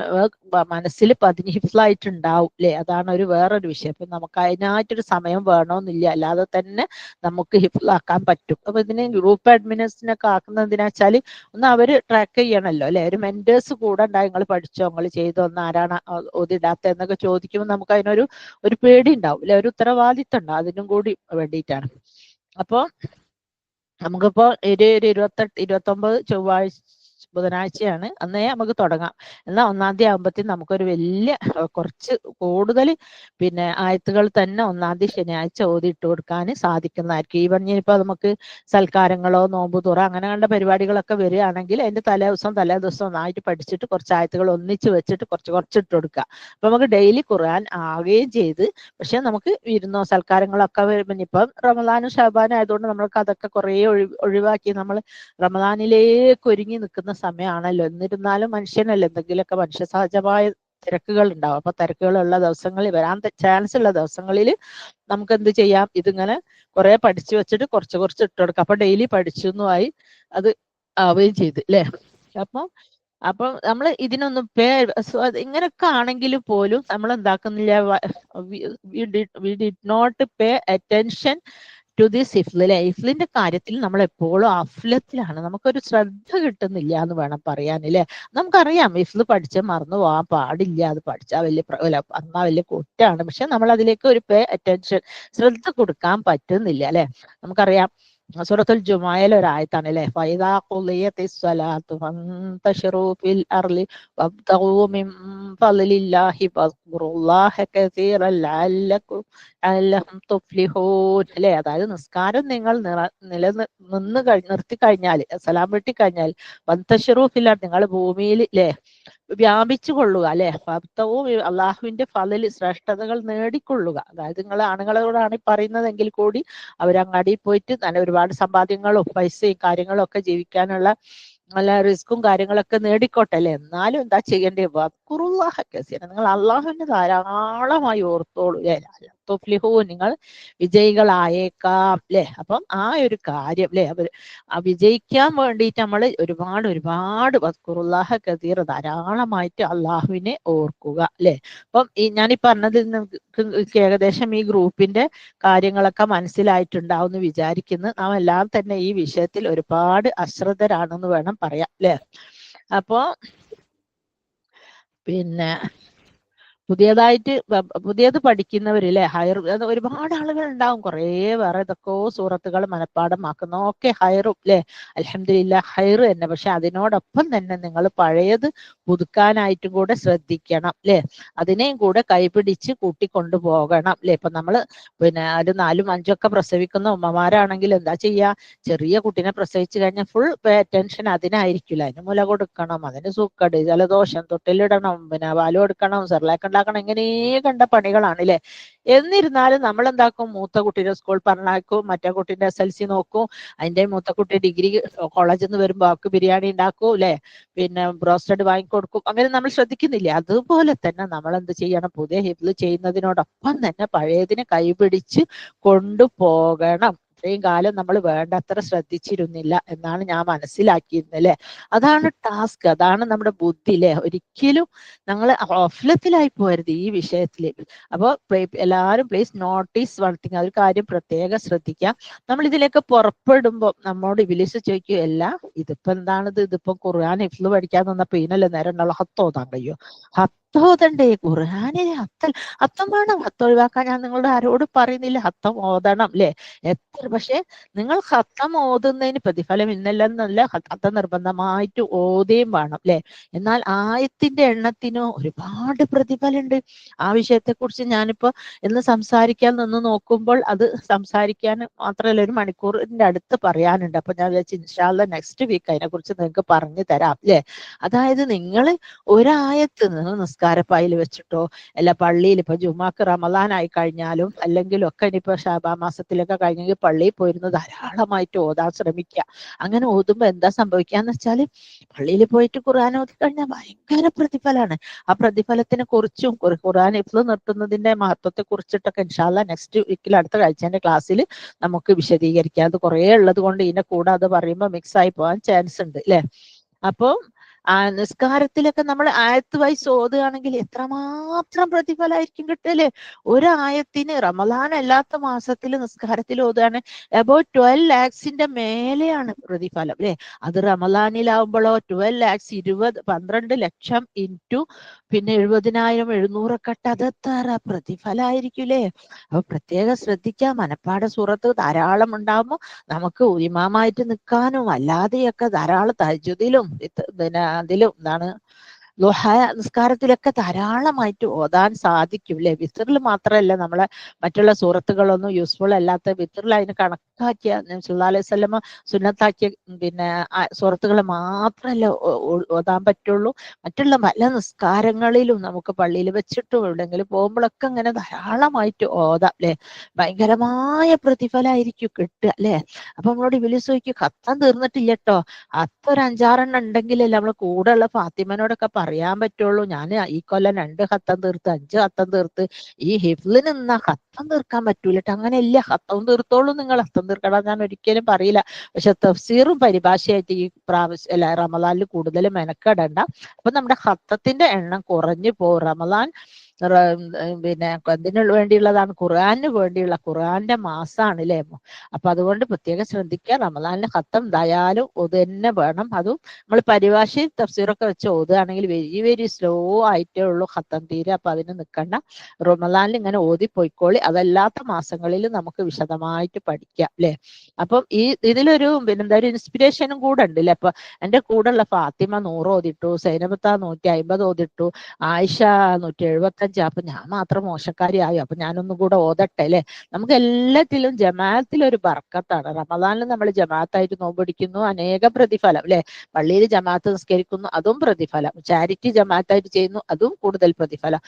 മനസ്സിൽ പതിഞ്ഞ് ഹിഫ്ലായിട്ടുണ്ടാവും അല്ലേ. അതാണ് ഒരു വേറൊരു വിഷയം. അപ്പൊ നമുക്ക് അതിനായിട്ടൊരു സമയം വേണമെന്നില്ല, അല്ലാതെ തന്നെ നമുക്ക് ഹിഫ്ലാക്കാൻ പറ്റും. അപ്പൊ ഇതിന് ഗ്രൂപ്പ് അഡ്മിനേഴ്സിനൊക്കെ ആക്കുന്നത് എന്തിനാ വെച്ചാൽ ഒന്ന് അവര് ട്രാക്ക് ചെയ്യണമല്ലോ അല്ലെ. ഒരു മെന്റേഴ്സ് കൂടെ ഉണ്ടായി, നിങ്ങൾ പഠിച്ചോ, നിങ്ങൾ ചെയ്തോ, ഒന്ന് ആരാണ് ഓതിടാത്ത എന്നൊക്കെ ചോദിക്കുമ്പോൾ നമുക്ക് അതിനൊരു പേടി ഉണ്ടാവും അല്ലെ, ഒരു ഉത്തരവാദിത്തം ഉണ്ടാവും. അതിനും കൂടി വേണ്ടിയിട്ടാണ്. അപ്പൊ നമുക്കിപ്പോ ഒരു 29 ചൊവ്വാഴ്ച ബുധനാഴ്ചയാണ്, അന്നേ നമുക്ക് തുടങ്ങാം. എന്നാൽ 1-ാം തീയതി ആകുമ്പോഴത്തേക്കും നമുക്കൊരു വലിയ കുറച്ച് കൂടുതൽ പിന്നെ ആയത്തുകൾ തന്നെ 1-ാം തീയതി ശനിയാഴ്ച ഓതിയിട്ട് കൊടുക്കാൻ സാധിക്കുന്നതായിരിക്കും. ഈ പറഞ്ഞിപ്പോ നമുക്ക് സൽക്കാരങ്ങളോ നോമ്പ് തുറ അങ്ങനെ കണ്ട പരിപാടികളൊക്കെ വരികയാണെങ്കിൽ അതിന്റെ തലേ ദിവസം ഒന്നായിട്ട് പഠിച്ചിട്ട് കുറച്ച് ആയത്തുകൾ ഒന്നിച്ച് വെച്ചിട്ട് കുറച്ച് ഇട്ട് കൊടുക്കുക. അപ്പൊ നമുക്ക് ഡെയിലി ഖുർആൻ ആവുകയും ചെയ്ത്, പക്ഷെ നമുക്ക് വിരുന്നോ സൽക്കാരങ്ങളൊക്കെ വരുമ്പോൾ ഇപ്പം റമദാനും ഷഅബാനും ആയതുകൊണ്ട് നമ്മൾക്ക് അതൊക്കെ കുറേ ഒഴിവാക്കി നമ്മൾ റമദാനിലേക്ക് ഒരുങ്ങി നിൽക്കുന്ന സമയമാണല്ലോ. എന്നിരുന്നാലും മനുഷ്യനല്ലേ, എന്തെങ്കിലുമൊക്കെ മനുഷ്യ സഹജമായ തിരക്കുകൾ ഉണ്ടാവും. അപ്പൊ തിരക്കുകളുള്ള ദിവസങ്ങളിൽ, വരാൻ ചാൻസ് ഉള്ള ദിവസങ്ങളിൽ നമുക്ക് എന്ത് ചെയ്യാം, ഇതിങ്ങനെ കുറെ പഠിച്ചു വെച്ചിട്ട് കുറച്ച് ഇട്ട് കൊടുക്കാം. അപ്പൊ ഡെയിലി പഠിച്ചൊന്നുമായി അത് ആവുകയും ചെയ്ത് അല്ലേ. അപ്പൊ നമ്മൾ ഇതിനൊന്നും ഇങ്ങനൊക്കെ ആണെങ്കിൽ പോലും നമ്മൾ എന്താക്കുന്നില്ല, we did not pay attention to this HIFL. ഹിഫ്ലിന്റെ കാര്യത്തിൽ നമ്മൾ എപ്പോഴും അഫ്ലത്തിലാണ്, നമുക്കൊരു ശ്രദ്ധ കിട്ടുന്നില്ല എന്ന് വേണം പറയാൻ അല്ലേ. നമുക്കറിയാം ഹിഫ്ല് പഠിച്ച് മറന്നു പോകാൻ പാടില്ല, അത് പഠിച്ചാൽ പറഞ്ഞാൽ വലിയ കുറ്റാണ്. പക്ഷെ നമ്മൾ അതിലേക്ക് ഒരു പേ അറ്റൻഷൻ, ശ്രദ്ധ കൊടുക്കാൻ പറ്റുന്നില്ല അല്ലെ. നമുക്കറിയാം സൂറത്തുൽ ജുമുഅയിലെ ഒരു ആയത്താണ് അല്ലെ, ഫൈദാ ഖുളിയത്തിസ് സ്വലാത്തു ഫന്തശിറൂ ഫിൽ അർളി വബ്തഗൂ മിൻ ഫളില്ലാഹി വസ്കുറുല്ലാഹ കസീറൻ ലഅല്ലഹും തുഫ്ലിഹൂൻ അല്ലെ. അതായത് നിസ്കാരം നിങ്ങൾ നിർത്തി കഴിഞ്ഞാൽ, സലാം വെട്ടി കഴിഞ്ഞാൽ, വന്തശിറൂ ഫിൽ അർളി നിങ്ങൾ ഭൂമിയിൽ അല്ലെ വ്യാപിച്ചു കൊള്ളുക അല്ലെ, ഭക്തവും അള്ളാഹുവിന്റെ ഫളിൽ ശ്രേഷ്ഠതകൾ നേടിക്കൊള്ളുക. അതായത് നിങ്ങൾ ആണുങ്ങളോടാണ് പറയുന്നതെങ്കിൽ കൂടി അവരങ്ങാടിയിൽ പോയിട്ട് നല്ല ഒരുപാട് സമ്പാദ്യങ്ങളും പൈസയും കാര്യങ്ങളും ഒക്കെ ജീവിക്കാനുള്ള നല്ല റിസ്ക്കും കാര്യങ്ങളൊക്കെ നേടിക്കോട്ടെ അല്ലെ. എന്നാലും എന്താ ചെയ്യേണ്ടത്, വദ്കുറുല്ലാഹ കസീറ, നിങ്ങൾ അള്ളാഹുവിനെ ധാരാളമായി ഓർത്തോളൂ അല്ലെ, നിങ്ങൾ വിജയികളായേക്കാം അല്ലെ. അപ്പം ആ ഒരു കാര്യം അല്ലെ, വിജയിക്കാൻ വേണ്ടിയിട്ട് നമ്മൾ ഒരുപാട് വദ്കുറുല്ലാഹ കസീറ, ധാരാളമായിട്ട് അള്ളാഹുവിനെ ഓർക്കുക അല്ലെ. അപ്പം ഞാനീ പറഞ്ഞതിൽ നിങ്ങൾക്ക് ഏകദേശം ഈ ഗ്രൂപ്പിന്റെ കാര്യങ്ങളൊക്കെ മനസ്സിലായിട്ടുണ്ടാവും എന്ന് വിചാരിക്കുന്നു. നാം എല്ലാം തന്നെ ഈ വിഷയത്തിൽ ഒരുപാട് അശ്രദ്ധരാണെന്ന് വേണം പറയാം അല്ലെ. അപ്പോ പിന്നെ പുതിയത് പഠിക്കുന്നവരില്ലേ, ഒരുപാട് ആളുകൾ ഉണ്ടാവും, കുറേ വേറെ ഇതൊക്കെ സൂറത്തുകൾ മനഃപ്പാഠമാക്കുന്ന ഒക്കെ ഹൈറും അല്ലെ. അൽഹംദുലില്ലാ ഹൈറ് തന്നെ. പക്ഷെ അതിനോടൊപ്പം തന്നെ നിങ്ങൾ പഴയത് പുതുക്കാനായിട്ടും കൂടെ ശ്രദ്ധിക്കണം അല്ലെ. അതിനെയും കൂടെ കൈപിടിച്ച് കൂട്ടിക്കൊണ്ടു പോകണം അല്ലെ. ഇപ്പൊ നമ്മള് പിന്നെ ഒരു 4-5 ഒക്കെ പ്രസവിക്കുന്ന ഉമ്മമാരാണെങ്കിൽ എന്താ ചെയ്യാ, ചെറിയ കുട്ടീനെ പ്രസവിച്ചു കഴിഞ്ഞാൽ ഫുൾ അറ്റൻഷൻ അതിനായിരിക്കില്ല. അതിന് മുല കൊടുക്കണം, അതിന് സൂക്കട്, ജലദോഷം, തൊട്ടിലിടണം, പിന്നെ പാല് കൊടുക്കണം, സെർലാക്ക് ഉണ്ടാക്കണം, ഇങ്ങനെ കണ്ട പണികളാണ് അല്ലെ. എന്നിരുന്നാലും നമ്മൾ എന്താക്കും, മൂത്ത കുട്ടീനെ സ്കൂൾ പറഞ്ഞാക്കും, മറ്റേ കുട്ടീന്റെ SLC നോക്കും, അതിന്റെ മൂത്ത കുട്ടി ഡിഗ്രി കോളേജിൽ നിന്ന് വരുമ്പോ അവർക്ക് ബിരിയാണി ഉണ്ടാക്കും അല്ലെ, പിന്നെ ബ്രോസ്റ്റഡ് വാങ്ങിക്കൊടുക്കും. അങ്ങനെ നമ്മൾ ശ്രദ്ധിക്കുന്നില്ലേ. അതുപോലെ തന്നെ നമ്മൾ എന്ത് ചെയ്യണം, പുതിയ ഹിഫ്ള് ചെയ്യുന്നതിനോടൊപ്പം തന്നെ പഴയതിനെ കൈപിടിച്ച് കൊണ്ടുപോകണം. ഇത്രയും കാലം നമ്മൾ വേണ്ടത്ര ശ്രദ്ധിച്ചിരുന്നില്ല എന്നാണ് ഞാൻ മനസ്സിലാക്കിയിരുന്നത് അല്ലെ. അതാണ് ടാസ്ക്, അതാണ് നമ്മുടെ ബുദ്ധി അല്ലെ. ഒരിക്കലും ഞങ്ങൾ ഓഫ്ലത്തിലായി പോരുത് ഈ വിഷയത്തിൽ. അപ്പോൾ എല്ലാവരും പ്ലീസ് നോട്ടീസ് വളർത്തിക്കുക, ഒരു കാര്യം പ്രത്യേകം ശ്രദ്ധിക്കുക. നമ്മൾ ഇതിലേക്ക് പുറപ്പെടുമ്പോൾ നമ്മോട് ഇബ്ലീസ് ചോദിക്കും, അല്ല ഇതിപ്പോ എന്താണിത്, ഇതിപ്പോ ഖുർആൻ ഹിഫ്ള് പഠിക്കാൻ തന്നപ്പോ ഇതിനല്ലേ നേരം ഉണ്ടല്ലോ, ഹത്തോതാൻ കഴിയോ, ഹത്തോതണ്ടേ ഖുർആനിലെ ഹത്തം വേണം. ഹത്തം ഒഴിവാക്കാൻ ഞാൻ നിങ്ങളുടെ ആരോട് പറയുന്നില്ല, ഹത്തം ഓതണം അല്ലെ. പക്ഷെ നിങ്ങൾ ഹത്തം ഓതുന്നതിന് പ്രതിഫലം ഇന്നല്ലെന്നല്ല, ഹത്തം നിർബന്ധമായിട്ട് ഓതുകയും വേണം അല്ലെ. എന്നാൽ ആയത്തിന്റെ എണ്ണത്തിനോ ഒരുപാട് പ്രതിഫലമുണ്ട്. ആ വിഷയത്തെ കുറിച്ച് ഞാനിപ്പോ ഇന്ന് സംസാരിക്കാൻ നിന്ന് നോക്കുമ്പോൾ അത് സംസാരിക്കാൻ മാത്രമല്ല, 1 മണിക്കൂറിന്റെ അടുത്ത് പറയാനുണ്ട്. അപ്പൊ ഞാൻ വിചാരിച്ചു ഇൻഷാ അല്ലാഹ് നെക്സ്റ്റ് വീക്ക് അതിനെ കുറിച്ച് നിങ്ങൾക്ക് പറഞ്ഞു തരാം അല്ലെ. അതായത് നിങ്ങൾ ഒരായത്ത് നിസ്കാരപ്പായിൽ വെച്ചിട്ടോ അല്ല പള്ളിയിൽ ഇപ്പൊ ജുമാക്ക് റമദാനായി കഴിഞ്ഞാലും അല്ലെങ്കിലും ഒക്കെ ഇനിയിപ്പോ ഷാബാ മാസത്തിലൊക്കെ കഴിഞ്ഞെങ്കിൽ പള്ളിയിൽ പോയിരുന്ന് ധാരാളമായിട്ട് ഓതാൻ ശ്രമിക്കുക. അങ്ങനെ ഓതുമ്പോ എന്താ സംഭവിക്കാന്ന് വെച്ചാല് പള്ളിയിൽ പോയിട്ട് ഖുർആൻ ഓതി കഴിഞ്ഞാൽ ഭയങ്കര പ്രതിഫലമാണ്. ആ പ്രതിഫലത്തിനെ കുറിച്ചും ഖുർആൻ ഹിഫ്ള് നിർത്തുന്നതിന്റെ മഹത്വത്തെ കുറിച്ചിട്ടൊക്കെ ഇൻഷാ അല്ലാഹ് നെക്സ്റ്റ് വീക്കിൽ അടുത്ത ആഴ്ചന്റെ ക്ലാസ്സിൽ നമുക്ക് വിശദീകരിക്കാം. അത് കുറേ ഉള്ളത് കൊണ്ട് ഇതിനെ കൂടെ അത് പറയുമ്പോൾ മിക്സ് ആയി പോകാൻ ചാൻസ് ഉണ്ട് അല്ലെ. അപ്പൊ നിസ്കാരത്തിലൊക്കെ നമ്മൾ ആയത്ത് വൈസ് ഓതുകയാണെങ്കിൽ എത്രമാത്രം പ്രതിഫലമായിരിക്കും കിട്ടല്. ഒരു ആയത്തിന് റമദാൻ അല്ലാത്ത മാസത്തിൽ നിസ്കാരത്തിൽ ഓതുകയാണ് അബൌട്ട് 12 lakhs മേലെയാണ് പ്രതിഫലം അല്ലെ. അത് റമദാനിലാവുമ്പോഴോ 12 lakhs 12 ലക്ഷം ഇൻറ്റു പിന്നെ 70,000 700 അതെത്ര പ്രതിഫലമായിരിക്കൂലേ. അപ്പൊ പ്രത്യേകം ശ്രദ്ധിക്കാം. മനപ്പാട സൂറത്ത് ധാരാളം ഉണ്ടാകുമ്പോൾ നമുക്ക് ഇമാമായിട്ട് നിൽക്കാനും അല്ലാതെയൊക്കെ ധാരാളം തഹജ്ജുദിലും പിന്നെ അതിലും എന്താണ് ളുഹ നിസ്കാരത്തിലൊക്കെ ധാരാളമായിട്ട് ഓതാൻ സാധിക്കും അല്ലെ. വിത്തറിൽ മാത്രമല്ല നമ്മളെ മറ്റുള്ള സൂറത്തുകളൊന്നും യൂസ്ഫുൾ അല്ലാത്ത വിത്തറിൽ അതിന് കണക്കാക്കിയ സല്ലല്ലാഹു അലൈഹി വസല്ലമ സുന്നത്താക്കിയ പിന്നെ സൂറത്തുകൾ മാത്രമല്ല ഓതാൻ പറ്റുള്ളൂ. മറ്റുള്ള പല നിസ്കാരങ്ങളിലും നമുക്ക് പള്ളിയിൽ വെച്ചിട്ടും എവിടെയെങ്കിലും പോകുമ്പോഴൊക്കെ ഇങ്ങനെ ധാരാളമായിട്ട് ഓതാം അല്ലെ. ഭയങ്കരമായ പ്രതിഫലമായിരിക്കും കിട്ടുക അല്ലെ. അപ്പൊ നമ്മളോട് ഇബ്ലീസ് ചോദിക്കും ഖത്തം തീർന്നിട്ടില്ല കേട്ടോ, അത്തൊരു 5-6 ഉണ്ടെങ്കിലല്ലേ നമ്മളെ കൂടെ ഉള്ള ഫാത്തിമനോടൊക്കെ പറയാൻ പറ്റുള്ളൂ ഞാൻ ഈ കൊല്ലം 2 ഖത്തം തീർത്ത് 5 ഖത്തം തീർത്ത് ഈ ഹിഫ്ളിന് നിന്നാ ഖത്തം തീർക്കാൻ പറ്റൂലട്ടോ. അങ്ങനെ ഇല്ല, ഖത്തം തീർത്തോളൂ നിങ്ങൾ, ഖത്തം തീർക്കണം ഞാൻ ഒരിക്കലും പറയില്ല. പക്ഷെ തഫ്സീറും പരിഭാഷയായിട്ട് ഈ പ്രാവശ്യം അല്ല റമദാനിൽ കൂടുതൽ മെനക്കെടണ്ട. അപ്പൊ നമ്മുടെ ഖത്തത്തിന്റെ എണ്ണം കുറഞ്ഞു പോകും. റമദാൻ പിന്നെ എന്തിനു വേണ്ടിയുള്ളതാണ്? ഖുർആന് വേണ്ടിയുള്ള ഖുർആന്റെ മാസമാണ് അല്ലേ. അപ്പൊ അതുകൊണ്ട് പ്രത്യേകം ശ്രദ്ധിക്കുക. റമദാനിലെ ഖത്തം എന്തായാലും അത് തന്നെ വേണം. അതും നമ്മൾ പരിഭാഷയും തഫ്സീറൊക്കെ വെച്ച് ഓതുകയാണെങ്കിൽ വെരി വെരി സ്ലോ ആയിട്ടേ ഉള്ളൂ ഖത്തം തീരെ. അപ്പൊ അതിന് നിൽക്കണ്ട, റമദാനിൽ ഇങ്ങനെ ഓതി പോയിക്കോളി. അതല്ലാത്ത മാസങ്ങളിൽ നമുക്ക് വിശദമായിട്ട് പഠിക്കാം അല്ലെ. അപ്പം ഇതിലൊരു പിന്നെന്താ ഒരു ഇൻസ്പിരേഷനും കൂടെ ഉണ്ട് അല്ലെ. അപ്പൊ എന്റെ കൂടെയുള്ള ഫാത്തിമ 100 ഓതിട്ടു, സൈനബത്ത 150 ഓതിട്ടു, ആയിഷ 175. അപ്പൊ ഞാൻ മാത്രം മോശക്കാരിയായോ? അപ്പൊ ഞാനൊന്നും കൂടെ ഓതട്ടെ അല്ലെ. നമുക്ക് എല്ലാത്തിലും ജമാഅത്തിലൊരു ബർക്കത്താണ്. റമദാനിൽ നമ്മൾ ജമാഅത്തായിട്ട് നോമ്പടിക്കുന്നു, അനേകം പ്രതിഫലം അല്ലെ. പള്ളിയിൽ ജമാഅത്ത് നിസ്കരിക്കുന്നു, അതും പ്രതിഫലം. ചാരിറ്റി ജമാഅത്തായിട്ട് ചെയ്യുന്നു, അതും കൂടുതൽ പ്രതിഫലം.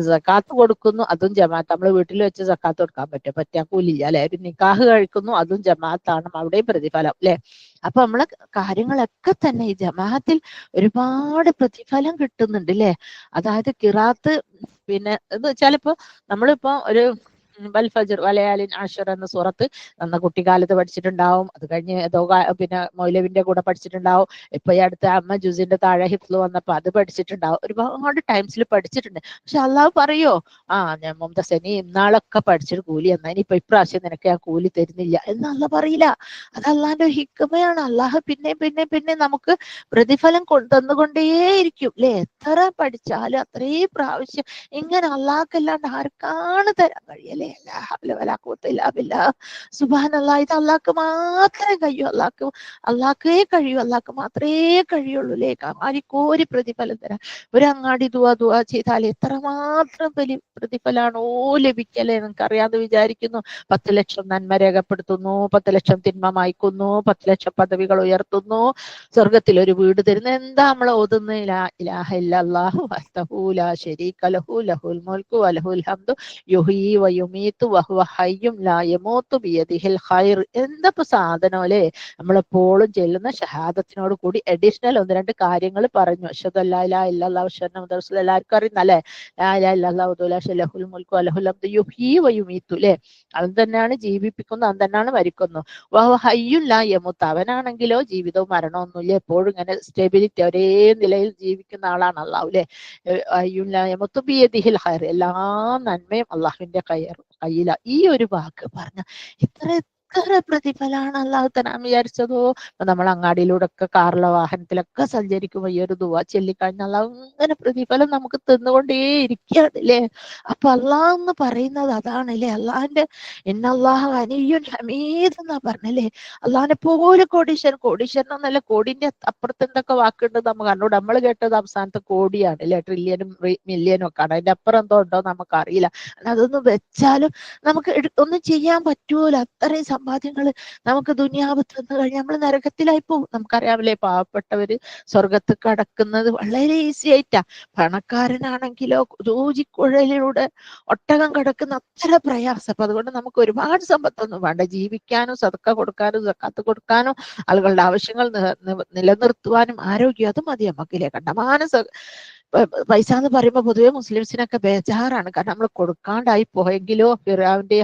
സക്കാത്ത് കൊടുക്കുന്നു, അതും ജമാഅത്ത്. നമ്മൾ വീട്ടിൽ വെച്ച് സക്കാത്ത് കൊടുക്കാൻ പറ്റാൻ കൂലില്ല അല്ലെ. ഒരു നിക്കാഹ് കഴിക്കുന്നു, അതും ജമാഅത്താണ്, അവിടെയും പ്രതിഫലം അല്ലെ. അപ്പൊ നമ്മളെ കാര്യങ്ങളൊക്കെ തന്നെ ഈ ജമാഅത്തിൽ ഒരുപാട് പ്രതിഫലം കിട്ടുന്നുണ്ട് അല്ലെ. അതായത് ഖിറാത്ത് പിന്നെ എന്ന് വെച്ചാൽ ഇപ്പൊ നമ്മളിപ്പോ ഒരു വൽ ഫജ്ർ വലയാലിൻ അശ്ർ എന്ന സൂറത്ത് നന്ന കുട്ടിക്കാലത്ത് പഠിച്ചിട്ടുണ്ടാവും. അത് കഴിഞ്ഞ് ഏതോ പിന്നെ മൗലവിന്റെ കൂടെ പഠിച്ചിട്ടുണ്ടാവും. ഇപ്പൊ ഈ അടുത്ത അമ്മ ജുസിന്റെ താഴെ ഹിഫ്ള് വന്നപ്പോ അത് പഠിച്ചിട്ടുണ്ടാവും. ഒരുപാട് ടൈംസിൽ പഠിച്ചിട്ടുണ്ട്. പക്ഷെ അള്ളാഹു പറയോ ഞാൻ മുംതസനി ഇന്നാളൊക്കെ പഠിച്ചിട്ട് കൂലി എന്നാ, ഇനിയിപ്പൊ ഇപ്രാവശ്യം നിനക്ക് ഞാൻ കൂലി തരുന്നില്ല എന്ന് അള്ളാഹ് പറയില്ല. അത് അള്ളാഹിന്റെ ഒരു ഹിക്മയാണ്. അള്ളാഹ് പിന്നെ നമുക്ക് പ്രതിഫലം തന്നുകൊണ്ടേയിരിക്കും അല്ലെ. എത്ര പഠിച്ചാലും അത്രയും പ്രാവശ്യം ഇങ്ങനെ അള്ളാഹ്ക്കല്ലാണ്ട് ആർക്കാണ് തരാൻ കഴിയല്ലേ. സുബ്ഹാനല്ലാഹ്, ഇത് അള്ളാഹ്ക്ക് മാത്രമേ കഴിയൂ. അള്ളാഹ്ക്കേ കഴിയൂ, അള്ളാഹ്ക്ക് മാത്രമേ കഴിയുള്ളൂ അല്ലേ. ആരിക്കോരി പ്രതിഫലം തരാം. ഒരു അങ്ങാടി ദുആ ചെയ്താൽ എത്രമാത്രം പ്രതിഫലാണോ ലഭിക്കല്ലേ. നിങ്ങൾക്ക് അറിയാതെ വിചാരിക്കുന്നു. 10 ലക്ഷം നന്മ രേഖപ്പെടുത്തുന്നു, 10 ലക്ഷം തിന്മ മായ്ക്കുന്നു, 10 ലക്ഷം പദവികൾ ഉയർത്തുന്നു, സ്വർഗത്തിൽ ഒരു വീട് തരുന്നു. എന്താ നമ്മൾ ഓതുന്നത്? ലാ ഇലാഹ ഇല്ലല്ലാഹു വഹ്ദഹു ലാ ശരീക ലഹു ലഹുൽ മുൽക്കു വലഹുൽ ഹംദു യുഹ്യി വയുമീതു വഹുവ ഹയ്യും ലാ യമൂതു ബിയദിഹിൽ ഖൈർ. എന്തപ്പോ സാധനം അല്ലേ. നമ്മളെപ്പോഴും ചെല്ലുന്ന ഷഹാദത്തിനോട് കൂടി അഡീഷണൽ 1-2 കാര്യങ്ങൾ പറഞ്ഞു. അഷ്ഹദു അല്ലാ ഇലാഹ ഇല്ലല്ലാഹു വഅഷ്ഹദു അന്ന മുഹമ്മദൻ റസൂലുള്ളാഹി. എല്ലാവർക്കും അറിയുന്നല്ലേ. ലാ ഇലാഹ ഇല്ലല്ലാഹു വഹ്ദഹു ലാ ശരീക ലഹു ലഹുൽ മുൽക്കു വലഹുൽ ഹംദു യുഹ്യി വയുമീതു അല്ലേ. അത് തന്നെയാണ് ജീവിപ്പിക്കുന്നു, അത് തന്നെയാണ് മരിക്കുന്നു. വഹുവ ഹയ്യുൻ ലാ യമൂത്ത്, അവനാണെങ്കിലോ ജീവിതവും മരണമൊന്നുമില്ല, എപ്പോഴും ഇങ്ങനെ സ്റ്റെബിലിറ്റി ഒരേ നിലയിൽ ജീവിക്കുന്ന ആളാണ് അള്ളാഹു അല്ലെ. ഹയ്യുൻ ലാ യമൂത്ത് ബിയദിഹിൽ ഖൈർ, എല്ലാ നന്മയും അള്ളാഹുവിന്റെ കയ്യില. ഈ ഒരു വാക്ക് പറഞ്ഞ ഇത്ര പ്രതിഫലാണ് അള്ളാഹു തരാൻ വിചാരിച്ചതോ. നമ്മൾ അങ്ങാടിയിലൂടെ ഒക്കെ കാറിലോ വാഹനത്തിലൊക്കെ സഞ്ചരിക്കുമ്പോൾ ഈ ഒരു ദുആ ചൊല്ലിക്കഴിഞ്ഞാൽ അള്ളാഹു അങ്ങനെ പ്രതിഫലം നമുക്ക് തന്നുകൊണ്ടേ ഇരിക്കുകയാണ് അല്ലേ. അപ്പൊ അള്ളാഹ് എന്ന് പറയുന്നത് അതാണ് അല്ലേ. അള്ളാഹിന്റെ ഇന്നല്ലാഹു ഗനിയ്യുൻ ഹമീദ് എന്നാ പറഞ്ഞല്ലേ. അള്ളാഹിനെ പോലെ കോടീശ്വരൻ എന്നല്ല, കോടിന്റെ അപ്പുറത്ത് എന്തൊക്കെ വാക്കുണ്ട് നമുക്ക് കണ്ടോട്. നമ്മൾ കേട്ടത് അവസാനത്തെ കോടിയാണ് അല്ലെ, ട്രില്യനും മില്യനും ഒക്കെ ആണ്. അതിന്റെ അപ്പുറം എന്തോ ഉണ്ടോ നമുക്ക് അറിയില്ല. അതൊന്നും വെച്ചാലും നമുക്ക് ഒന്നും ചെയ്യാൻ പറ്റൂല. അത്രയും സമ്പാദ്യങ്ങൾ നമുക്ക് ദുനിയാവ് തന്നു കഴിഞ്ഞാൽ നമ്മൾ നരകത്തിലായി പോകും. നമുക്കറിയാമല്ലേ, പാവപ്പെട്ടവര് സ്വർഗത്ത് കടക്കുന്നത് വളരെ ഈസി ആയിട്ടാ. പണക്കാരനാണെങ്കിലോ സൂചിക്കുഴലിലൂടെ ഒട്ടകം കിടക്കുന്ന അത്ര പ്രയാസം. അപ്പൊ അതുകൊണ്ട് നമുക്ക് ഒരുപാട് സമ്പത്തൊന്നും വേണ്ട. ജീവിക്കാനും സദക്ക കൊടുക്കാനും സക്കാത്ത് കൊടുക്കാനും ആളുകളുടെ ആവശ്യങ്ങൾ നിലനിർത്തുവാനും ആരോഗ്യം അത് മതി നമുക്കില്ലേ. കണ്ടമാനം പൈസ എന്ന് പറയുമ്പോൾ പൊതുവെ മുസ്ലിംസിനൊക്കെ ബേജാറാണ്. കാരണം നമ്മൾ കൊടുക്കാണ്ടായി പോയെങ്കിലോ ഫിറാവിന്റെ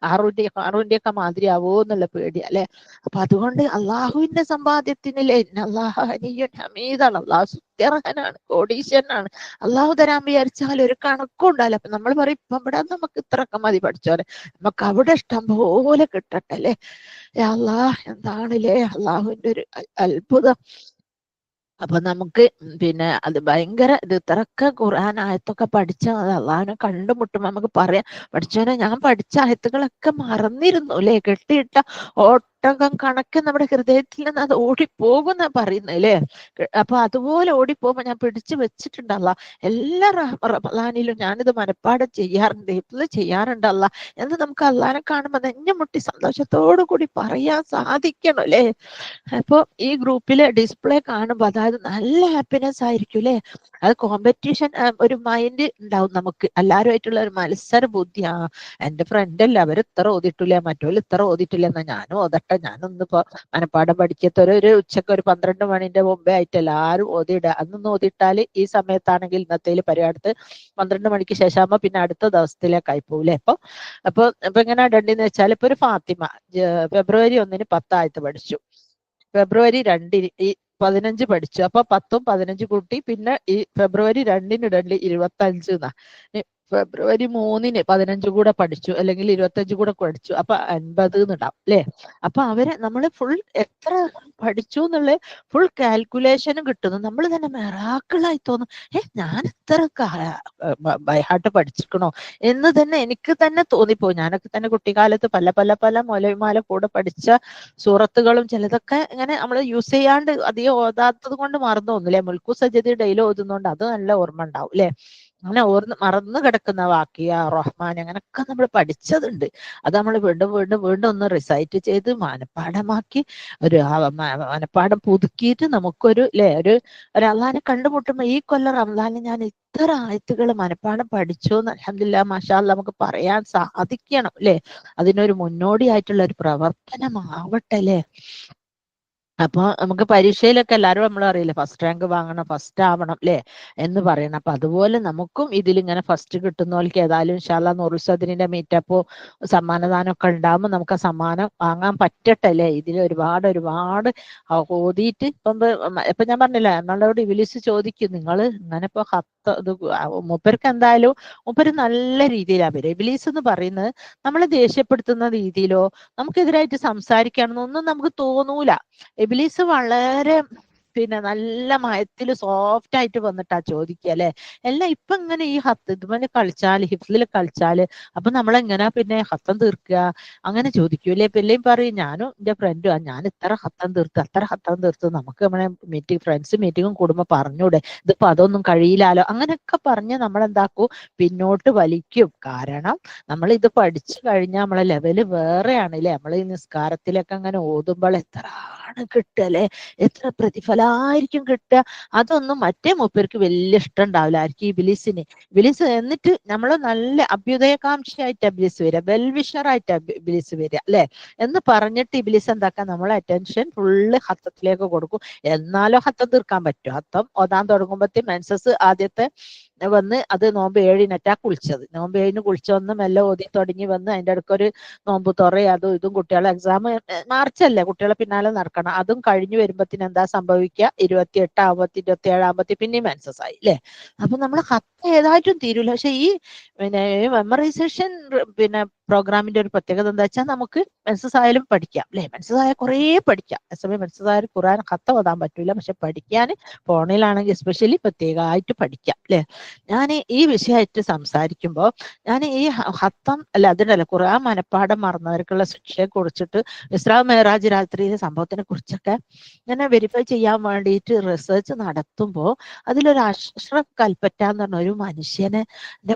ഹാറൂന്റെ ഒക്കെ മാതിരി ആവോ എന്നുള്ള പേടിയാ അല്ലെ. അപ്പൊ അതുകൊണ്ട് അള്ളാഹുവിന്റെ സമ്പാദ്യത്തിനില്ലേ ഹമീദാണ്. അള്ളാഹു സുത്യർഹനാണ്, കോടീശ്വരനാണ്. അള്ളാഹു തരാൻ വിചാരിച്ചാൽ ഒരു കണക്കും ഉണ്ടാവില്ല. അപ്പൊ നമ്മൾ പറയും ഇപ്പൊ ഇവിടെ നമുക്ക് ഇത്രയൊക്കെ മതി പഠിച്ചോലെ, നമുക്ക് അവിടെ ഇഷ്ടം പോലെ കിട്ടട്ടെ അല്ലെ. അള്ളാഹ് എന്താണല്ലേ അള്ളാഹുവിന്റെ ഒരു അത്ഭുതം. അപ്പൊ നമുക്ക് പിന്നെ അത് ഭയങ്കര ഇത് ഇത്രയൊക്കെ ഖുർആൻ ആയത്തൊക്കെ പഠിച്ച അള്ളാഹിനെ കണ്ടുമുട്ടുമ്പോ നമുക്ക് പറയാം, പഠിച്ചോനെ ഞാൻ പഠിച്ച ആയത്തുകളൊക്കെ മറന്നിരുന്നു അല്ലെ. കെട്ടിയിട്ട ഒട്ടകം കണക്ക് നമ്മുടെ ഹൃദയത്തിൽ നിന്ന് അത് ഓടിപ്പോകുന്ന പറയുന്നത് അല്ലേ. അപ്പൊ അതുപോലെ ഓടിപ്പോകുമ്പോ ഞാൻ പിടിച്ചു വെച്ചിട്ടുണ്ടല്ല. എല്ലാ റമളാനിലും ഞാനിത് മനപ്പാഠം ചെയ്യാറുണ്ട്, ഇത് ചെയ്യാറുണ്ട് അല്ല എന്ന് നമുക്ക് അള്ളാഹിനെ കാണുമ്പോ നെഞ്ഞു മുട്ടി സന്തോഷത്തോടു കൂടി പറയാൻ സാധിക്കണം അല്ലേ. അപ്പൊ ഈ ഗ്രൂപ്പിലെ ഡിസ്പ്ലേ കാണുമ്പോ അതായത് നല്ല ഹാപ്പിനെസ് ആയിരിക്കും അല്ലെ. അത് കോമ്പറ്റീഷൻ ഒരു മൈൻഡ് ഉണ്ടാവും നമുക്ക്, എല്ലാവരുമായിട്ടുള്ള ഒരു മത്സര ബുദ്ധി. എന്റെ ഫ്രണ്ട് അല്ല, അവർ ഇത്ര ഓതിട്ടില്ല, മറ്റോല് ഇത്ര ഓതിട്ടില്ല, എന്നാ ഞാനും ഓതട്ടെ. ഞാനൊന്നിപ്പോ മനപ്പാഠം പഠിക്കത്ത ഒരു ഉച്ചക്ക് ഒരു 12 മണിന്റെ മുമ്പേ ആയിട്ട് എല്ലാവരും ഓതിയിടുക. അന്നൊന്ന് ഓതിയിട്ടാല് ഈ സമയത്താണെങ്കിൽ ഇന്നത്തേൽ പരിപാടത്ത് 12 മണിക്ക് ശേഷമാകുമ്പോ പിന്നെ അടുത്ത ദിവസത്തിലേക്കായി പോകൂലേ. അപ്പൊ എങ്ങനെ ഇടണ്ടെന്ന് വെച്ചാൽ ഇപ്പൊ ഒരു ഫാത്തിമ ഫെബ്രുവരി 1 10 ആയത്ത് പഠിച്ചു, ഫെബ്രുവരി 2 15 പഠിച്ചു. അപ്പൊ 10ഉം 15 കൂട്ടി പിന്നെ ഈ ഫെബ്രുവരി 2 ഇടേണ്ടി 25 എന്നാ. ഫെബ്രുവരി 3 15 കൂടെ പഠിച്ചു, അല്ലെങ്കിൽ 25 കൂടെ പഠിച്ചു, അപ്പൊ 50 ഇടാം അല്ലെ. അപ്പൊ അവരെ നമ്മള് ഫുൾ എത്ര പഠിച്ചു എന്നുള്ള ഫുൾ കാൽക്കുലേഷനും കിട്ടുന്നു. നമ്മൾ തന്നെ മെറാക്കിളായി തോന്നും. ഞാൻ ഇത്ര ബൈഹാർട്ട് പഠിച്ചിരിക്കണോ എന്ന് തന്നെ എനിക്ക് തന്നെ തോന്നിപ്പോയി. ഞാനൊക്കെ തന്നെ കുട്ടിക്കാലത്ത് പല മൗലവിമാരെ കൂടെ പഠിച്ച സൂറത്തുകളും ചിലതൊക്കെ ഇങ്ങനെ നമ്മൾ യൂസ് ചെയ്യാണ്ട് അധികം ഓതാത്തത് കൊണ്ട് മറന്നു തോന്നില്ലേ. മുൽക്കു സജദി ഡെയിലി ഓതുന്നോണ്ട് അത് നല്ല ഓർമ്മ ഉണ്ടാവും അല്ലെ. അങ്ങനെ മറന്നു കിടക്കുന്ന വാക്കിയ റഹ്മാൻ അങ്ങനൊക്കെ നമ്മൾ പഠിച്ചതുണ്ട്. അത് നമ്മൾ വീണ്ടും ഒന്ന് റിസൈറ്റ് ചെയ്ത് മനപ്പാഠമാക്കി ഒരു മനപ്പാഠം പുതുക്കിയിട്ട് നമുക്കൊരു ഒരു അള്ളാഹിനെ കണ്ടുമുട്ടുമ്പോ ഈ കൊല്ലം റമദാനിൽ ഞാൻ ഇത്ര ആയത്തുകൾ മനപ്പാഠം പഠിച്ചു എന്ന് അൽഹംദുലില്ലാഹ് മാഷാ അല്ലാഹ് നമുക്ക് പറയാൻ സാധിക്കണം അല്ലെ. അതിനൊരു മുന്നോടിയായിട്ടുള്ള ഒരു പ്രവർത്തനമാവട്ടെ അല്ലെ. അപ്പൊ നമുക്ക് പരീക്ഷയിലൊക്കെ എല്ലാവരും നമ്മൾ അറിയില്ലേ, ഫസ്റ്റ് റാങ്ക് വാങ്ങണം, ഫസ്റ്റ് ആവണം അല്ലെ എന്ന് പറയണം. അപ്പൊ അതുപോലെ നമുക്കും ഇതിലിങ്ങനെ ഫസ്റ്റ് കിട്ടുന്നവർക്ക് ഏതായാലും ഇൻഷാ അല്ലാഹ് നൂറുസദിനിന്റെ മീറ്റപ്പോ സമ്മാനദാനമൊക്കെ ഉണ്ടാകുമ്പോൾ നമുക്ക് ആ സമ്മാനം വാങ്ങാൻ പറ്റട്ടെ അല്ലെ. ഇതിൽ ഒരുപാട് ഓതിയിട്ട് ഇപ്പൊ ഞാൻ പറഞ്ഞില്ലേ, നമ്മളോട് ഇബിലിസ് ചോദിക്കും നിങ്ങൾ ഇങ്ങനെ ഇപ്പൊ മൂപ്പർക്ക് എന്തായാലും മൂപ്പര് നല്ല രീതിയിലാണ് വരിക. ഇബിലിസ് എന്ന് പറയുന്നത് നമ്മളെ ദേഷ്യപ്പെടുത്തുന്ന രീതിയിലോ നമുക്കെതിരായിട്ട് സംസാരിക്കണമെന്നൊന്നും നമുക്ക് തോന്നൂല. ഇബ്ലീസ് വളരെ നല്ല മയത്തിൽ സോഫ്റ്റ് ആയിട്ട് വന്നിട്ടാ ചോദിക്കുക അല്ലെ. എല്ലാം ഇപ്പൊ ഇങ്ങനെ ഈ ഇതുപോലെ കളിച്ചാല് ഹിഫ്ലിൽ കളിച്ചാല് അപ്പൊ നമ്മളെങ്ങനാ പിന്നെ ഹത്തം തീർക്കുക അങ്ങനെ ചോദിക്കൂലേ. പിള്ളേയും പറയും ഞാനും എന്റെ ഫ്രണ്ടും ഞാൻ ഇത്ര ഹത്തം തീർത്തു അത്ര ഹത്തം തീർത്തു, നമുക്ക് നമ്മളെ ഫ്രണ്ട്സ് മീറ്റിങ്ങും കൂടുമ്പോ പറഞ്ഞൂടെ, ഇതിപ്പോ അതൊന്നും കഴിയില്ലാലോ അങ്ങനെയൊക്കെ പറഞ്ഞ് നമ്മളെന്താക്കും, പിന്നോട്ട് വലിക്കും. കാരണം നമ്മൾ ഇത് പഠിച്ചു കഴിഞ്ഞാൽ നമ്മളെ ലെവല് വേറെയാണ് അല്ലെ. നമ്മൾ ഈ നിസ്കാരത്തിലൊക്കെ അങ്ങനെ ഓതുമ്പോൾ എത്രയാണ് കിട്ടുക അല്ലെ, എത്ര പ്രതിഫലമായിരിക്കും കിട്ടുക. അതൊന്നും മറ്റേ മൂപ്പർക്ക് വലിയ ഇഷ്ടം ഉണ്ടാവില്ല ആയിരിക്കും ഇബിലിസിന്. ഇബിലിസ് എന്നിട്ട് നമ്മൾ നല്ല അഭ്യുദയകാംക്ഷയായിട്ട് ഇബിലിസ് വരിക, വെൽവിഷറായിട്ട് ഇബിലിസ് വരിക അല്ലെ എന്ന് പറഞ്ഞിട്ട് ഇബിലിസ് എന്താക്കാൻ നമ്മളെ അറ്റൻഷൻ ഫുള്ള് ഹത്തത്തിലേക്ക് കൊടുക്കും. എന്നാലോ ഹത്തം തീർക്കാൻ പറ്റും. ഹത്തം ഓതാൻ തുടങ്ങുമ്പോഴത്തേ മെൻസസ് ആദ്യത്തെ വന്ന് അത് നോമ്പ് 7 കുളിച്ചത്, നോമ്പ് 7 കുളിച്ചൊന്ന് മെല്ലെ ഓതി തുടങ്ങി വന്ന് അതിന്റെ അടുക്കൊരു നോമ്പ് തുറയും അതും ഇതും. കുട്ടികളെ എക്സാം മാർച്ചല്ലേ, കുട്ടികളെ പിന്നാലെ നടക്കണം. അതും കഴിഞ്ഞു വരുമ്പത്തിന് എന്താ സംഭവിക്കുക, 28 ആവുമ്പത്തി 27 ആവുമ്പത്തി പിന്നെയും മെൻസസ് ആയി അല്ലെ. അപ്പൊ നമ്മൾ ഹത്ത ഏതായിട്ടും തീരൂല. പക്ഷെ ഈ മെമ്മറൈസേഷൻ പ്രോഗ്രാമിന്റെ ഒരു പ്രത്യേകത എന്താ വെച്ചാൽ നമുക്ക് മെൻസസ് ആയാലും പഠിക്കാം അല്ലെ. മെൻസസ് ആയാൽ കുറേ പഠിക്കാം. അതേസമയം മെൻസസ് ആയാലും ഖുർആൻ ഹത്ത ഓതാൻ പറ്റൂല, പക്ഷെ പഠിക്കാൻ ഫോണിലാണെങ്കിൽ എസ്പെഷ്യലി പ്രത്യേകമായിട്ട് പഠിക്കാം അല്ലെ. ഞാൻ ഈ വിഷയമായിട്ട് സംസാരിക്കുമ്പോൾ ഞാൻ ഈ ഹത്തം അല്ല അതിനല്ല ഖുർആൻ മനപ്പാഠം മറന്നവർക്കുള്ള ശിക്ഷയെ കുറിച്ചിട്ട് ഇസ്രാ മെഹറാജ് രാത്രിയിലെ സംഭവത്തിനെ കുറിച്ചൊക്കെ ഇങ്ങനെ വെരിഫൈ ചെയ്യാൻ വേണ്ടിയിട്ട് റിസർച്ച് നടത്തുമ്പോൾ അതിലൊരു അഷ്റഫ് കൽപ്പറ്റ എന്ന് പറഞ്ഞ ഒരു മനുഷ്യനെ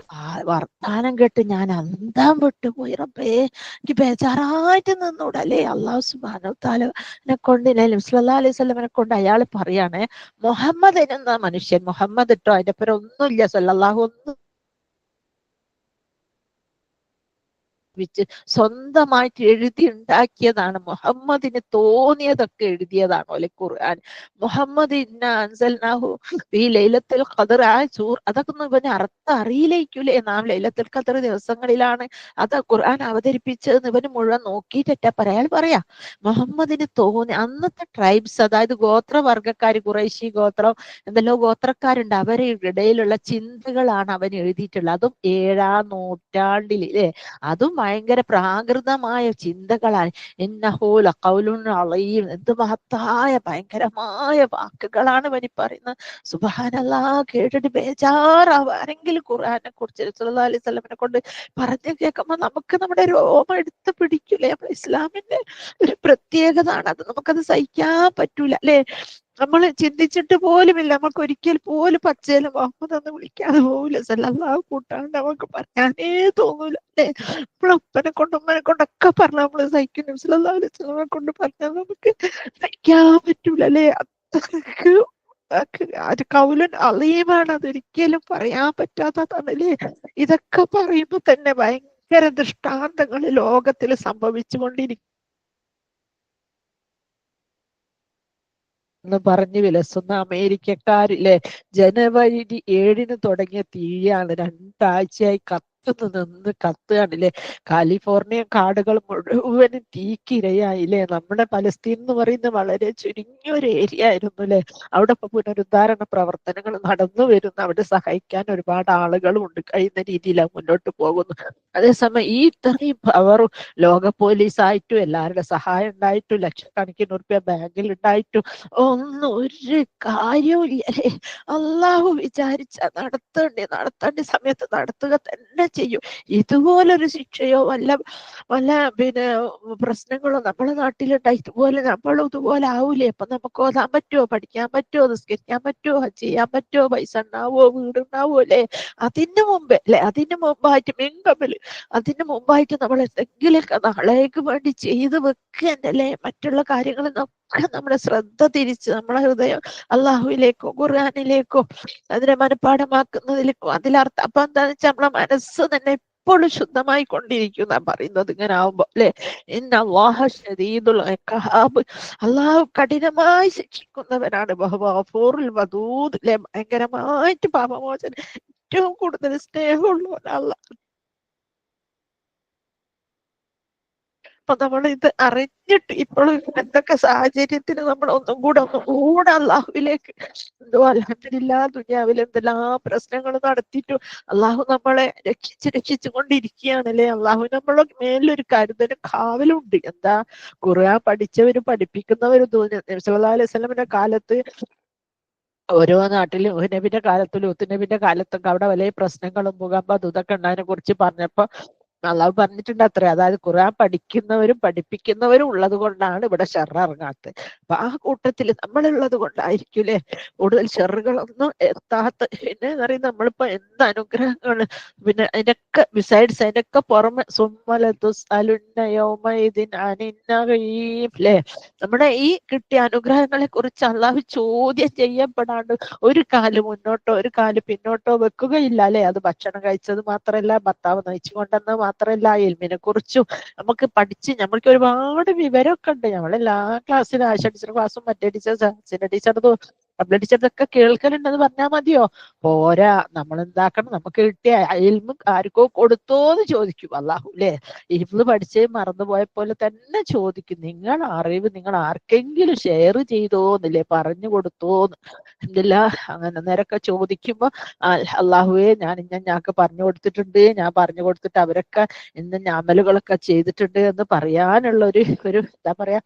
വർത്താനം കേട്ട് ഞാൻ അന്തം വിട്ടു പോയി റബ്ബേ, എനിക്ക് ബേജാറായിട്ട് നിന്നൂടല്ലേ. അള്ളാഹു സുബ്ഹാനഹു വതആലനെ കൊണ്ട് നബി സല്ലല്ലാഹു അലൈഹി വസല്ലമനെ കൊണ്ട് അയാൾ പറയാണ്, മുഹമ്മദ് എന്ന മനുഷ്യൻ, മുഹമ്മദ് ഇട്ടോ അതിന്റെ പേര് ഒന്നുമില്ല, സല്ലല്ലാഹു ഒന്നും സ്വന്തമായിട്ട് എഴുതി ഉണ്ടാക്കിയതാണ്. മുഹമ്മദിന് തോന്നിയതൊക്കെ എഴുതിയതാണ് അല്ലെ ഖുർആൻ. മുഹമ്മദ് ഇന്ന അൻസൽനാഹു ഈ ലൈലത്തുൽ ഖദർ, ആ അതൊക്കെ ഒന്നും ഇവന് അർത്ഥം അറിയില്ലേക്കൂലേ. നാം ലൈലത്തുൽ ഖദർ ദിവസങ്ങളിലാണ് അത് ഖുർആൻ അവതരിപ്പിച്ചതെന്ന് ഇവന് മുഴുവൻ നോക്കിയിട്ടാ പറയാ. മുഹമ്മദിന് തോന്നി. അന്നത്തെ ട്രൈബ്സ്, അതായത് ഗോത്രവർഗക്കാര്, ഖുറൈശി ഗോത്രം, എന്തെല്ലോ ഗോത്രക്കാരുണ്ട്, അവരുടെ ഇടയിലുള്ള ചിന്തകളാണ് അവൻ എഴുതിയിട്ടുള്ളത്. അതും 7-ാം നൂറ്റാണ്ടിൽ അല്ലേ. അതും ഭയങ്കര പ്രാകൃതമായ ചിന്തകളാണ്. ഇന്നഹു ലഖൗലുൻ അളീം, എന്ത് മഹത്തായ ഭയങ്കരമായ വാക്കുകളാണ് ഇവന് പറയുന്നത്. സുബ്ഹാനല്ലാഹ്, കേട്ടിട്ട് ബേജാറാവും. ആരെങ്കിലും ഖുർആനെ കുറിച്ച് സല്ലല്ലാഹു അലൈഹി വസല്ലമനെ കൊണ്ട് പറഞ്ഞു കേൾക്കുമ്പോൾ നമുക്ക് നമ്മുടെ രോമം എടുത്ത് പിടിക്കൂലേ. നമ്മുടെ ഇസ്ലാമിന്റെ ഒരു പ്രത്യേകതയാണ് അത്. നമുക്കത് സഹിക്കാൻ പറ്റൂല അല്ലെ. നമ്മൾ ചിന്തിച്ചിട്ട് പോലുമില്ല, നമുക്ക് ഒരിക്കൽ പോലും പച്ചയിലും മുഹമ്മദ് എന്ന് വിളിക്കാതെ പോകില്ല. സല്ലല്ലാഹു കൂട്ടാണ്ട് നമുക്ക് പറയാനേ തോന്നൂല അല്ലെ. നമ്മളപ്പനെ കൊണ്ടും ഉമ്മനെ കൊണ്ടൊക്കെ പറഞ്ഞ നമ്മള് സഹിക്കും. നബി സല്ലല്ലാഹു അലൈഹി വസല്ലമയെ കൊണ്ട് പറഞ്ഞാൽ നമുക്ക് സഹിക്കാൻ പറ്റൂല അല്ലെ. അത്രക്ക് അത് കൗലൻ അളീമാണ്, അതൊരിക്കലും പറയാൻ പറ്റാത്തതാണ് അല്ലേ. ഇതൊക്കെ പറയുമ്പോ തന്നെ ഭയങ്കര ദൃഷ്ടാന്തങ്ങൾ ലോകത്തിൽ സംഭവിച്ചുകൊണ്ടിരിക്കും എന്ന് പറഞ്ഞു വിലസുന്ന അമേരിക്കക്കാരില്ലേ. ജനുവരി 7-ന് തുടങ്ങിയ തീയാണ് 2 ആഴ്ചയായി നിന്ന് കത്തുകയാണില്ലേ. കാലിഫോർണിയ കാടുകൾ മുഴുവനും തീക്കിരയായില്ലേ. നമ്മുടെ പലസ്തീൻ എന്ന് പറയുന്നത് വളരെ ചുരുങ്ങിയ ഒരു ഏരിയ ആയിരുന്നു അല്ലെ. അവിടെ ഇപ്പൊ പുനരുദ്ധാരണ പ്രവർത്തനങ്ങൾ നടന്നു വരുന്നു. അവിടെ സഹായിക്കാൻ ഒരുപാട് ആളുകളും ഉണ്ട്. കഴിയുന്ന രീതിയിലാണ് മുന്നോട്ട് പോകുന്നു. അതേസമയം ഈ ഇത്രയും പവർ ലോക പോലീസ് ആയിട്ടും എല്ലാവരുടെ സഹായം ഉണ്ടായിട്ടും ലക്ഷക്കണക്കിന് റുപ്യ ബാങ്കിൽ ഉണ്ടായിട്ടും ഒന്നും ഒരു കാര്യവും ഇല്ലേ. അള്ളാഹു വിചാരിച്ച നടത്തേണ്ട സമയത്ത് നടത്തുക തന്നെ ചെയ്യും. ഇതുപോലൊരു ശിക്ഷയോ വല്ല പിന്നെ പ്രശ്നങ്ങളോ നമ്മുടെ നാട്ടിലുണ്ടായി ഇതുപോലെ നമ്മളും ഇതുപോലെ ആവൂലേ. അപ്പൊ നമുക്ക് ഓതാൻ പറ്റുമോ, പഠിക്കാൻ പറ്റുമോ, നിസ്കരിക്കാൻ പറ്റുമോ, ചെയ്യാൻ പറ്റുമോ, പൈസ ഉണ്ടാവോ, വീടുണ്ടാവോ അല്ലെ. അതിന് മുമ്പേ അല്ലെ, അതിന് മുമ്പായിട്ട് മിങ്കബില്, അതിന് മുമ്പായിട്ട് നമ്മൾ എന്തെങ്കിലുമൊക്കെ നാളേക്ക് വേണ്ടി ചെയ്ത് വെക്കല്ലേ. മറ്റുള്ള കാര്യങ്ങളിൽ ഒക്കെ നമ്മുടെ ശ്രദ്ധ തിരിച്ച് നമ്മളെ ഹൃദയം അള്ളാഹുവിലേക്കോ ഖുർആനിലേക്കോ അതിനെ മനഃപ്പാഠമാക്കുന്നതിലേക്കോ അതിലർത്ഥം. അപ്പൊ എന്താന്ന് വെച്ചാൽ നമ്മളെ മനസ്സ് തന്നെ എപ്പോഴും ശുദ്ധമായി കൊണ്ടിരിക്കും എന്നാ പറയുന്നത്. ഇങ്ങനെ ആവുമ്പോ അല്ലെ. ഇന്നല്ലാഹ ശദീദുൽ ഇഖാബ്, അള്ളാഹു കഠിനമായി ശിക്ഷിക്കുന്നവനാണ്. ഗഫൂറുൽ വദൂദ് അല്ലെ, ഭയങ്കരമായിട്ട് പാപമോചനം ഏറ്റവും കൂടുതൽ സ്നേഹമുള്ളവനാണ്. അപ്പൊ നമ്മൾ ഇത് അറിഞ്ഞിട്ട് ഇപ്പോഴും എന്തൊക്കെ സാഹചര്യത്തിന് നമ്മൾ ഒന്നും കൂടെ അള്ളാഹുവിലേക്ക് എന്തോ അൽഹംദുലില്ലാഹ് ദുനിയാവിൽ എന്തെല്ലാം പ്രശ്നങ്ങൾ നടത്തിയിട്ടും അള്ളാഹു നമ്മളെ രക്ഷിച്ചു കൊണ്ടിരിക്കുകയാണല്ലേ. അള്ളാഹു നമ്മളെ മേലൊരു കരുതലും കാവലും ഉണ്ട്. എന്താ, ഖുർആൻ പഠിച്ചവരും പഠിപ്പിക്കുന്നവരും നബി സല്ലല്ലാഹു അലൈഹി വസല്ലമയുടെ കാലത്ത് ഓരോ നാട്ടിലും നബിന്റെ കാലത്തും നബിന്റെ കാലത്തൊക്കെ അവിടെ വലിയ പ്രശ്നങ്ങളും ഭൂകമ്പം ഇതൊക്കെ ഉണ്ടായതിനെ കുറിച്ച് പറഞ്ഞപ്പോ അള്ളാഹു പറഞ്ഞിട്ടുണ്ട് അത്രേ. അതായത് ഖുർആൻ പഠിക്കുന്നവരും പഠിപ്പിക്കുന്നവരും ഉള്ളത് കൊണ്ടാണ് ഇവിടെ ഷെർ ഇറങ്ങാത്തത്. അപ്പൊ ആ കൂട്ടത്തിൽ നമ്മളുള്ളത് കൊണ്ടായിരിക്കൂലേ കൂടുതൽ ഷെറുകളൊന്നും എത്താത്ത. പിന്നെ പറയുന്നത് നമ്മളിപ്പോ എന്ത് അനുഗ്രഹങ്ങള്, പിന്നെ അതിനൊക്കെ ബിസൈഡ്സ് അതിനൊക്കെ പുറമെ ല്ലേ. നമ്മുടെ ഈ കിട്ടിയ അനുഗ്രഹങ്ങളെ കുറിച്ച് അള്ളാഹു ചോദ്യം ചെയ്യപ്പെടാണ്ട് ഒരു കാല് മുന്നോട്ടോ ഒരു കാല് പിന്നോട്ടോ വെക്കുകയില്ല അല്ലെ. അത് ഭക്ഷണം കഴിച്ചത് മാത്രമല്ല, ഭർത്താവ് നയിച്ചു കൊണ്ടെന്നത് മാത്രമല്ല, എൽമിനെ കുറിച്ചും നമുക്ക് പഠിച്ച് നമ്മൾക്ക് ഒരുപാട് വിവരമൊക്കെ ഉണ്ട്. നമ്മളെല്ലാ ക്ലാസ്സിലും ആശ ടീച്ചർ ക്ലാസ്സും മറ്റേ ടീച്ചർ ടീച്ചറൊക്കെ കേൾക്കലുണ്ടെന്ന് പറഞ്ഞാൽ മതിയോ? പോരാ, നമ്മൾ എന്താക്കണം, നമുക്ക് കിട്ടിയ ഇൽമ് ആർക്കോ കൊടുത്തോന്ന് ചോദിക്കും അള്ളാഹു അല്ലെ. ഇൽമ് പഠിച്ച് മറന്നുപോയ പോലെ തന്നെ ചോദിക്കും, നിങ്ങൾ അറിവ് നിങ്ങൾ ആർക്കെങ്കിലും ഷെയർ ചെയ്തോന്നില്ലേ, പറഞ്ഞു കൊടുത്തോന്ന്. എന്തില്ല അങ്ങനെ നേരൊക്കെ ചോദിക്കുമ്പോ അള്ളാഹുവേ ഞാൻ ഞങ്ങൾക്ക് പറഞ്ഞു കൊടുത്തിട്ടുണ്ട്, ഞാൻ പറഞ്ഞു കൊടുത്തിട്ട് അവരൊക്കെ ഇന്ന് അമലുകളൊക്കെ ചെയ്തിട്ടുണ്ട് എന്ന് പറയാനുള്ള ഒരു എന്താ പറയാ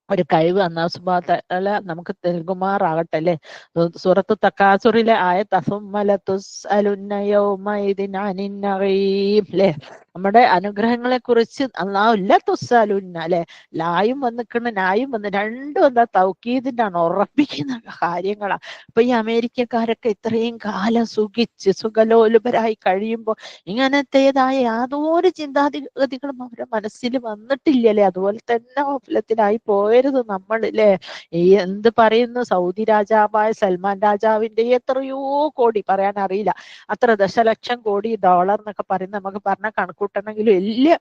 ഒരു കഴിവ് അല്ലാഹു സുബ്ഹാനഹു വ തആല നമുക്ക് നൽകുമാറാകട്ടെ അല്ലെ. സൂറത്തു തക്കാസുറിലെ ആയത്ത് അസുമ്മല തുസ്അലുന്ന യൗമഇദിൻ അനിൻ നഈം ല്ലേ. നമ്മുടെ അനുഗ്രഹങ്ങളെ കുറിച്ച് അല്ലാഹു ഇല്ല തുസ്സാലുന്ന അല്ലെ, ലായും വന്നിക്കണ് നായും വന്ന് രണ്ടും എന്താ തൗക്കീദിന്റെ ആണ്, ഉറപ്പിക്കുന്ന കാര്യങ്ങളാ. അപ്പൊ ഈ അമേരിക്കക്കാരൊക്കെ ഇത്രയും കാലം സുഖിച്ച് സുഖലോലുപരായി കഴിയുമ്പോൾ ഇങ്ങനത്തേതായ യാതൊരു ചിന്താഗതികളും അവരുടെ മനസ്സിൽ വന്നിട്ടില്ലല്ലേ. അതുപോലെ തന്നെ ഓഫലത്തിലായി പോയരുത് നമ്മൾ അല്ലേ. ഈ എന്ത് പറയുന്നു, സൗദി രാജാവായ സൽമാൻ രാജാവിന്റെ എത്രയോ കോടി, പറയാൻ അറിയില്ല, അത്ര ദശലക്ഷം കോടി ഡോളർ എന്നൊക്കെ പറയുന്നത് നമുക്ക് പറഞ്ഞാൽ കണക്കൂട്ടണമെങ്കിൽ വലിയ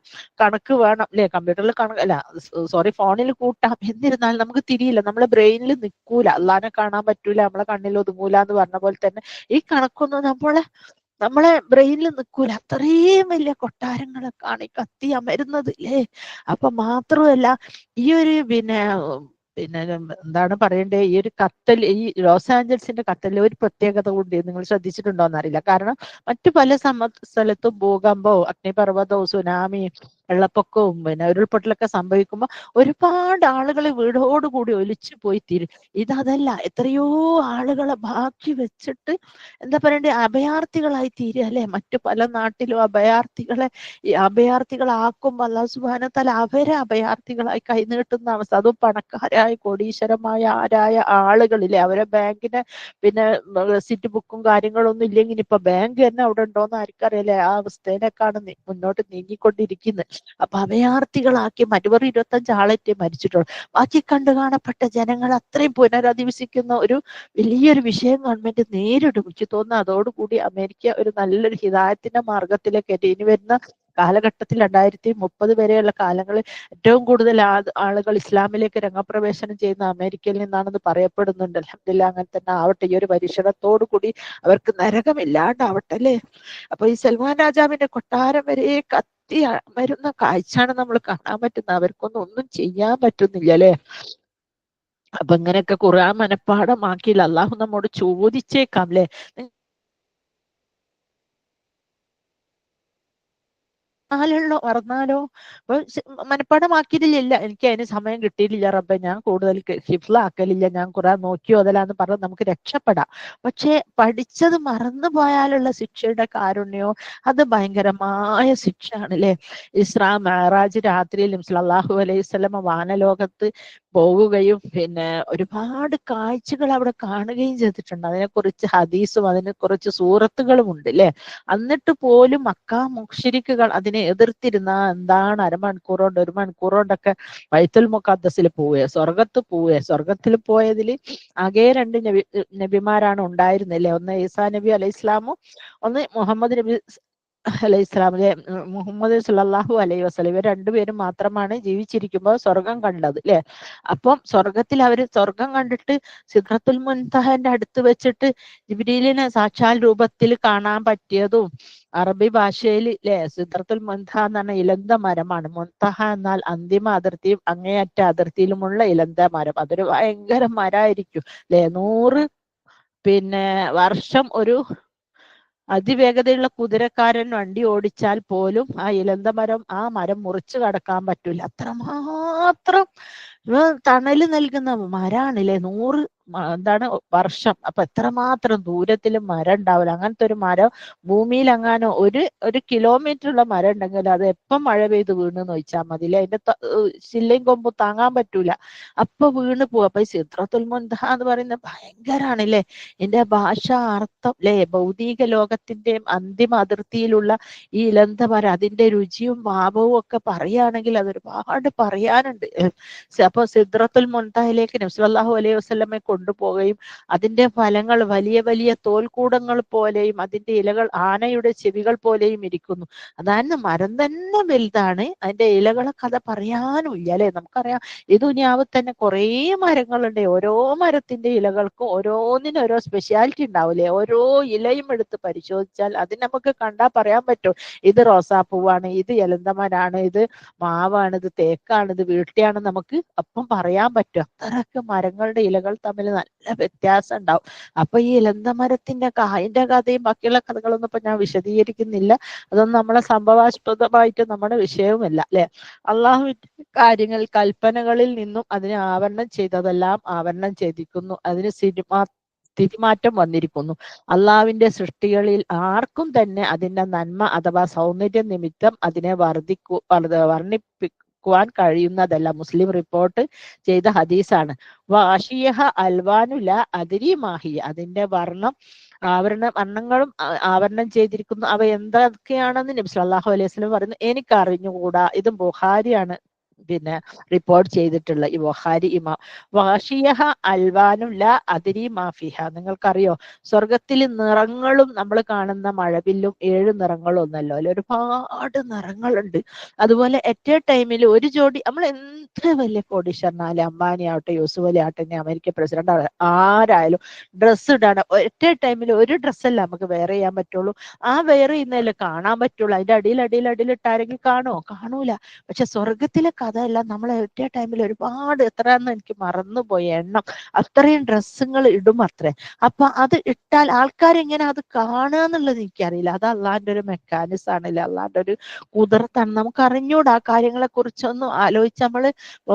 കണക്ക് വേണം അല്ലെ. കമ്പ്യൂട്ടറിൽ കണക്ക് അല്ല, സോറി, ഫോണിൽ കൂട്ടാം. എന്നിരുന്നാലും നമുക്ക് തിരിയില്ല, നമ്മളെ ബ്രെയിനിൽ നിൽക്കൂല. അള്ളാനെ കാണാൻ പറ്റൂല, നമ്മളെ കണ്ണിൽ ഒതുങ്ങൂല എന്ന് പറഞ്ഞ പോലെ തന്നെ ഈ കണക്കൊന്നും നമ്മളെ ബ്രെയിനിൽ നിൽക്കൂല. അത്രയും വലിയ കൊട്ടാരങ്ങളൊക്കെയാണ് ഈ കത്തി അമരുന്നത് അല്ലേ. അപ്പൊ മാത്രമല്ല ഈ ഒരു പിന്നെ എന്താണ് പറയണ്ടേ, ഈ ഒരു കത്തൽ, ഈ ലോസ് ആഞ്ചൽസിന്റെ കത്തലിൽ ഒരു പ്രത്യേകത കൂടി നിങ്ങൾ ശ്രദ്ധിച്ചിട്ടുണ്ടോ എന്നറിയില്ല. കാരണം മറ്റു പല സ്ഥലത്തും ഭൂകമ്പവും അഗ്നിപർവ്വതവും സുനാമിയും വെള്ളപ്പൊക്കവും ഉരുൾപൊട്ടലൊക്കെ സംഭവിക്കുമ്പോൾ ഒരുപാട് ആളുകൾ വീടോടുകൂടി ഒലിച്ചു പോയി തീരും. ഇതല്ല, എത്രയോ ആളുകളെ ബാക്കി വെച്ചിട്ട് എന്താ പറയണ്ടേ, അഭയാർത്ഥികളായി തീരുക അല്ലെ. മറ്റു പല നാട്ടിലും ഈ അഭയാർത്ഥികളാക്കുമ്പോൾ അല്ലാഹു സുബ്ഹാനഹു വ തആല അവരെ അഭയാർത്ഥികളായി കൈനീട്ടുന്ന അവസ്ഥ. അതും പണക്കാരായ കോടീശ്വരമായ ആളുകളില്ലേ, അവരെ ബാങ്കിന് റെസിറ്റ് ബുക്കും കാര്യങ്ങളൊന്നും ഇല്ലെങ്കിൽ ഇപ്പൊ ബാങ്ക് തന്നെ അവിടെ ഉണ്ടോന്ന് ആർക്കറിയില്ലേ. ആ അവസ്ഥയിലേക്കാണ് മുന്നോട്ട് നീങ്ങിക്കൊണ്ടിരിക്കുന്നത്. അപ്പൊ അഭയാർത്ഥികളാക്കി മറ്റുവർ 25 ആളെറ്റേ മരിച്ചിട്ടുള്ളൂ. ബാക്കി കണ്ടു കാണപ്പെട്ട ജനങ്ങൾ അത്രയും പുനരധിവസിക്കുന്ന ഒരു വലിയൊരു വിഷയം ഗവൺമെന്റ് നേരിടും. എനിക്ക് തോന്നുന്നു അതോടുകൂടി അമേരിക്ക ഒരു നല്ലൊരു ഹിദായത്തിന്റെ മാർഗത്തിലേക്ക് എത്തി. ഇനി വരുന്ന കാലഘട്ടത്തിൽ 2030 വരെയുള്ള കാലങ്ങളിൽ ഏറ്റവും കൂടുതൽ ആളുകൾ ഇസ്ലാമിലേക്ക് രംഗപ്രവേശനം ചെയ്യുന്ന അമേരിക്കയിൽ നിന്നാണെന്ന് പറയപ്പെടുന്നുണ്ട്. അൽഹംദുലില്ലാഹ് അങ്ങനെ തന്നെ ആവട്ടെ. ഈ ഒരു പരീക്ഷണത്തോടു കൂടി അവർക്ക് നരകമില്ലാണ്ടാവട്ടെ അല്ലേ. അപ്പൊ ഈ സൽമാൻ രാജാവിന്റെ കൊട്ടാരം വരെ കത്തി വരുന്ന കാഴ്ചയാണ് നമ്മൾ കാണാൻ പറ്റുന്നത്. അവർക്കൊന്നും ഒന്നും ചെയ്യാൻ പറ്റുന്നില്ല അല്ലെ. അപ്പൊ ഇങ്ങനെയൊക്കെ ഖുർആൻ മനഃപ്പാഠമാക്കിയില്ല അള്ളാഹു നമ്മോട് ചോദിച്ചേക്കാം അല്ലെ, മറന്നാലോ. അപ്പൊ മനഃപ്പാഠമാക്കിയിട്ടില്ല, എനിക്ക് അതിന് സമയം കിട്ടിയിട്ടില്ല റബ്ബെ, ഞാൻ കൂടുതൽ ഹിഫ്ളാക്കലില്ല, ഞാൻ ഖുർആൻ നോക്കി ഓതലാന്ന് പറഞ്ഞ് നമുക്ക് രക്ഷപ്പെടാം. പക്ഷെ പഠിച്ചത് മറന്നു പോയാലുള്ള ശിക്ഷയുടെ കാരുണ്യോ അത് ഭയങ്കരമായ ശിക്ഷയാണ് അല്ലെ. ഇസ്രാ മെഹറാജ് രാത്രിയിൽ നബി സല്ലല്ലാഹു അലൈഹി വസല്ലമ വാനലോകത്ത് പോവുകയും ഒരുപാട് കാഴ്ചകൾ അവിടെ കാണുകയും ചെയ്തിട്ടുണ്ട്. അതിനെക്കുറിച്ച് ഹദീസും അതിനെക്കുറിച്ച് സൂറത്തുകളും ഉണ്ട് അല്ലെ. എന്നിട്ട് പോലും മക്ക മുശ്രിക്കുകൾ അതിനെ എതിർത്തിരുന്ന, എന്താണ് അരമണിക്കൂറുകൊണ്ട് 1 മണിക്കൂറുകൊണ്ടൊക്കെ ബൈത്തുൽ മുഖദ്ദസിൽ സ്വർഗത്തിൽ പോയതിൽ ആകെ 2 നബിമാരാണ് ഉണ്ടായിരുന്നില്ലേ. ഒന്ന് ഈസാ നബി അലൈഹി ഇസ്ലാമും ഒന്ന് മുഹമ്മദ് നബി അലൈഹി ഇസ്ലാം അല്ലെ. മുഹമ്മദ് സല്ലല്ലാഹു അലൈഹി വസല്ലം ഇവർ രണ്ടുപേരും മാത്രമാണ് ജീവിച്ചിരിക്കുമ്പോൾ സ്വർഗം കണ്ടത് അല്ലെ. അപ്പം സ്വർഗത്തിൽ അവര് സ്വർഗം കണ്ടിട്ട് സിദ്റത്തുൽ മുൻതഹന്റെ അടുത്ത് വെച്ചിട്ട് ജിബ്രീലിനെ സാക്ഷാൽ രൂപത്തിൽ കാണാൻ പറ്റിയതും അറബി ഭാഷയിൽ സിദ്റത്തുൽ മുൻതഹ എന്ന് പറഞ്ഞ ഇലന്ത മരമാണ്. മുൻതഹ എന്നാൽ അന്തിമ അതിർത്തിയും അങ്ങേയറ്റ അതിർത്തിയിലുമുള്ള ഇലന്ത മരം. അതൊരു ഭയങ്കര മരമായിരിക്കും 100 വർഷം ഒരു അതിവേഗതയുള്ള കുതിരക്കാരൻ വണ്ടി ഓടിച്ചാൽ പോലും ആ മരം മുറിച്ചു കടക്കാൻ പറ്റൂല. അത്രമാത്രം തണല് നൽകുന്ന മരാണില്ലേ. 100 വർഷം. അപ്പൊ എത്രമാത്രം ദൂരത്തിൽ മരം ഉണ്ടാവില്ല. അങ്ങനത്തെ ഒരു മരം ഭൂമിയിൽ അങ്ങാനോ ഒരു കിലോമീറ്ററുള്ള മരം ഉണ്ടെങ്കിൽ അത് എപ്പം മഴ പെയ്ത് വീണെന്ന് ചോദിച്ചാൽ മതി അല്ലെ. അതിന്റെ ചില്ലയും കൊമ്പും താങ്ങാൻ പറ്റൂല, അപ്പൊ വീണ് പോവും. അപ്പൊ ഈ സിദ്റത്തുൽ മുൻതഹ എന്ന് പറയുന്നത് ഭയങ്കരാണല്ലേ. ഇതിന്റെ ഭാഷ അർത്ഥം അല്ലെ, ഭൗതിക ലോകത്തിന്റെയും അന്തിമ അതിർത്തിയിലുള്ള ഈ ഇലന്ത മരം, അതിന്റെ രുചിയും ഭാവവും ഒക്കെ പറയുകയാണെങ്കിൽ അതൊരുപാട് പറയാനുണ്ട്. അപ്പൊ സിദ്റത്തുൽ മുൻതഹയിലേക്ക് നബി സല്ലല്ലാഹു അലൈഹി വസല്ലമയെ കൊണ്ടുപോവുകയും അതിന്റെ ഫലങ്ങൾ വലിയ വലിയ തോൽക്കൂടങ്ങൾ പോലെയും അതിന്റെ ഇലകൾ ആനയുടെ ചെവികൾ പോലെയും ഇരിക്കുന്നു. അതായത് മരം തന്നെ വലുതാണ്, അതിന്റെ ഇലകളെ കഥ പറയാനും ഇല്ല അല്ലെ. നമുക്കറിയാം ഈ ദുനിയാവിൽ തന്നെ കുറേ മരങ്ങളുണ്ട്. ഓരോ മരത്തിന്റെ ഇലകൾക്കും ഓരോന്നിനും ഓരോ സ്പെഷ്യാലിറ്റി ഉണ്ടാവില്ലേ. ഓരോ ഇലയും എടുത്ത് പരിശോധിച്ചാൽ അത് നമുക്ക് കണ്ടാൽ പറയാൻ പറ്റും, ഇത് റോസാപ്പൂവാണ്, ഇത് എലന്തമരാണ്, ഇത് മാവാണ്, ഇത് തേക്കാണ്, ഇത് വീട്ടിയാണ്, നമുക്ക് അപ്പം പറയാൻ പറ്റും. അത്രയൊക്കെ മരങ്ങളുടെ ഇലകൾ തമ്മിൽ നല്ല വ്യത്യാസം ഉണ്ടാവും. അപ്പൊ ഈ ഇലന്തമരത്തിന്റെ കായിന്റെ കഥയും ബാക്കിയുള്ള കഥകളൊന്നും ഇപ്പൊ ഞാൻ വിശദീകരിക്കുന്നില്ല. അതൊന്നും നമ്മളെ സംഭവാസ്പദമായിട്ട് നമ്മുടെ വിഷയവുമല്ല അല്ലെ. അള്ളാഹുവിന്റെ കാര്യങ്ങൾ കൽപ്പനകളിൽ നിന്നും അതിനെ ആവരണം ചെയ്തതെല്ലാം ആവരണം ചെയ്തിരിക്കുന്നു. അതിന് സ്ഥിതിമാറ്റം വന്നിരിക്കുന്നു. അള്ളാവിന്റെ സൃഷ്ടികളിൽ ആർക്കും തന്നെ അതിന്റെ നന്മ അഥവാ സൗന്ദര്യ നിമിത്തം അതിനെ വർണ്ണിപ്പിക്കുവാൻ കഴിയുന്നതല്ല. മുസ്ലിം റിപ്പോർട്ട് ചെയ്ത ഹദീസാണ്. വാഷിയഹ അൽവാനുല അതിരി മാഹിയ, അതിന്റെ വർണ്ണങ്ങളും ആവരണം ചെയ്തിരിക്കുന്നു. അവ എന്തൊക്കെയാണെന്ന് നബി സല്ലല്ലാഹു അലൈഹി വസല്ലം പറയുന്നു, എനിക്ക് അറിഞ്ഞുകൂടാ. ഇത് ബുഖാരിയാണ് പിന്നെ റിപ്പോർട്ട് ചെയ്തിട്ടുള്ള ഈ ബുഖാരി ഇമാം. വാഷിയഹ അൽവാനും ല അതിരി മാഫിഹ, നിങ്ങൾക്കറിയോ സ്വർഗത്തിൽ നിറങ്ങളും നമ്മൾ കാണുന്ന മഴവില്ലും 7 നിറങ്ങളും ഒന്നല്ലോ, അല്ലെ, ഒരുപാട് നിറങ്ങളുണ്ട്. അതുപോലെ എറ്റ് എ ടൈമിൽ ഒരു ജോഡി, നമ്മൾ എന്ത് വലിയ കോടീശ്വരനായാലും അംബാനി ആവട്ടെ യൂസുഫ് അലി ആവട്ടെ അമേരിക്ക പ്രസിഡന്റ് ആരായാലും ഡ്രസ്സ് ഇടാണ് ഒറ്റ ടൈമിൽ ഒരു ഡ്രസ്സല്ല നമുക്ക് വെയർ ചെയ്യാൻ പറ്റുള്ളൂ. ആ വെയർ ചെയ്യുന്നതിൽ കാണാൻ പറ്റുള്ളൂ. അതിന്റെ അടിയിൽ ഇട്ടാരെങ്കിൽ കാണൂല. പക്ഷെ സ്വർഗത്തിലെ കഥയല്ല, നമ്മൾ ഒറ്റ ടൈമിൽ ഒരുപാട്, എത്രയാന്ന് എനിക്ക് മറന്നുപോയി എണ്ണം, അത്രയും ഡ്രസ്സുകൾ ഇടും അത്രേ. അപ്പൊ അത് ഇട്ടാൽ ആൾക്കാരെങ്ങനെ അത് കാണുക എന്നുള്ളത് എനിക്കറിയില്ല. അത് അള്ളാന്റെ ഒരു മെക്കാനിസം ആണല്ലേ, അള്ളാന്റെ ഒരു കുതിർത്താണ്. നമുക്ക് അറിഞ്ഞൂടാ ആ കാര്യങ്ങളെ കുറിച്ചൊന്നും ആലോചിച്ച് നമ്മള്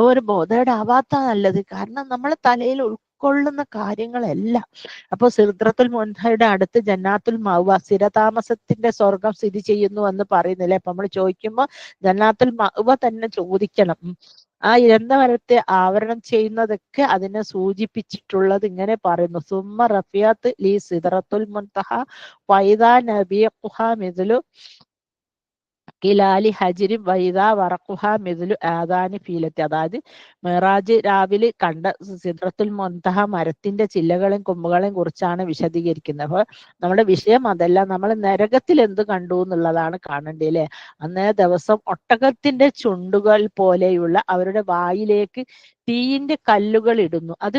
ഒരു ബോധേടാവാത്ത നല്ലത്. കാരണം നമ്മളെ തലയിൽ ഉൾക്കൊള്ളുന്ന കാര്യങ്ങളെല്ലാം. അപ്പൊ സിദ്റത്തുൽ മുൻതഹയുടെ അടുത്ത് ജന്നാത്തുൽ മഅവ, സ്ഥിരതാമസത്തിന്റെ സ്വർഗം സ്ഥിതി ചെയ്യുന്നു എന്ന് പറയുന്നില്ലേ. അപ്പൊ നമ്മൾ ചോദിക്കുമ്പോ ജന്നാത്തുൽ മഅവ തന്നെ ചോദിക്കണം. ആ ഇരന്ന മരത്തെ ആവരണം ചെയ്യുന്നതൊക്കെ അതിനെ സൂചിപ്പിച്ചിട്ടുള്ളത് ഇങ്ങനെ പറയുന്നു. സുമ്മ റഫിയാത്ത് ലി സിദ്റത്തുൽ മുൻതഹ വൈദാ നബിയഖുഹ മിദ്ലു കിലാലി ഹജിരി വൈദാ വറഖുഹ മിദ്ലു ആദാനി ഫീലത്തി. അതായത് മിറാജ് രാവിലെ കണ്ട സിദ്റത്തുൽ മുൻതഹ മരത്തിന്റെ ചില്ലകളെയും കൊമ്പുകളെയും കുറിച്ചാണ് വിശദീകരിക്കുന്നത്. അപ്പൊ നമ്മുടെ വിഷയം അതല്ല, നമ്മൾ നരകത്തിൽ എന്ത് കണ്ടു എന്നുള്ളതാണ് കാണേണ്ടത്, അല്ലെ. അന്നേ ദിവസം ഒട്ടകത്തിന്റെ ചുണ്ടുകൾ പോലെയുള്ള അവരുടെ വായിലേക്ക് തീയിന്റെ കല്ലുകൾ ഇടുന്നു. അത്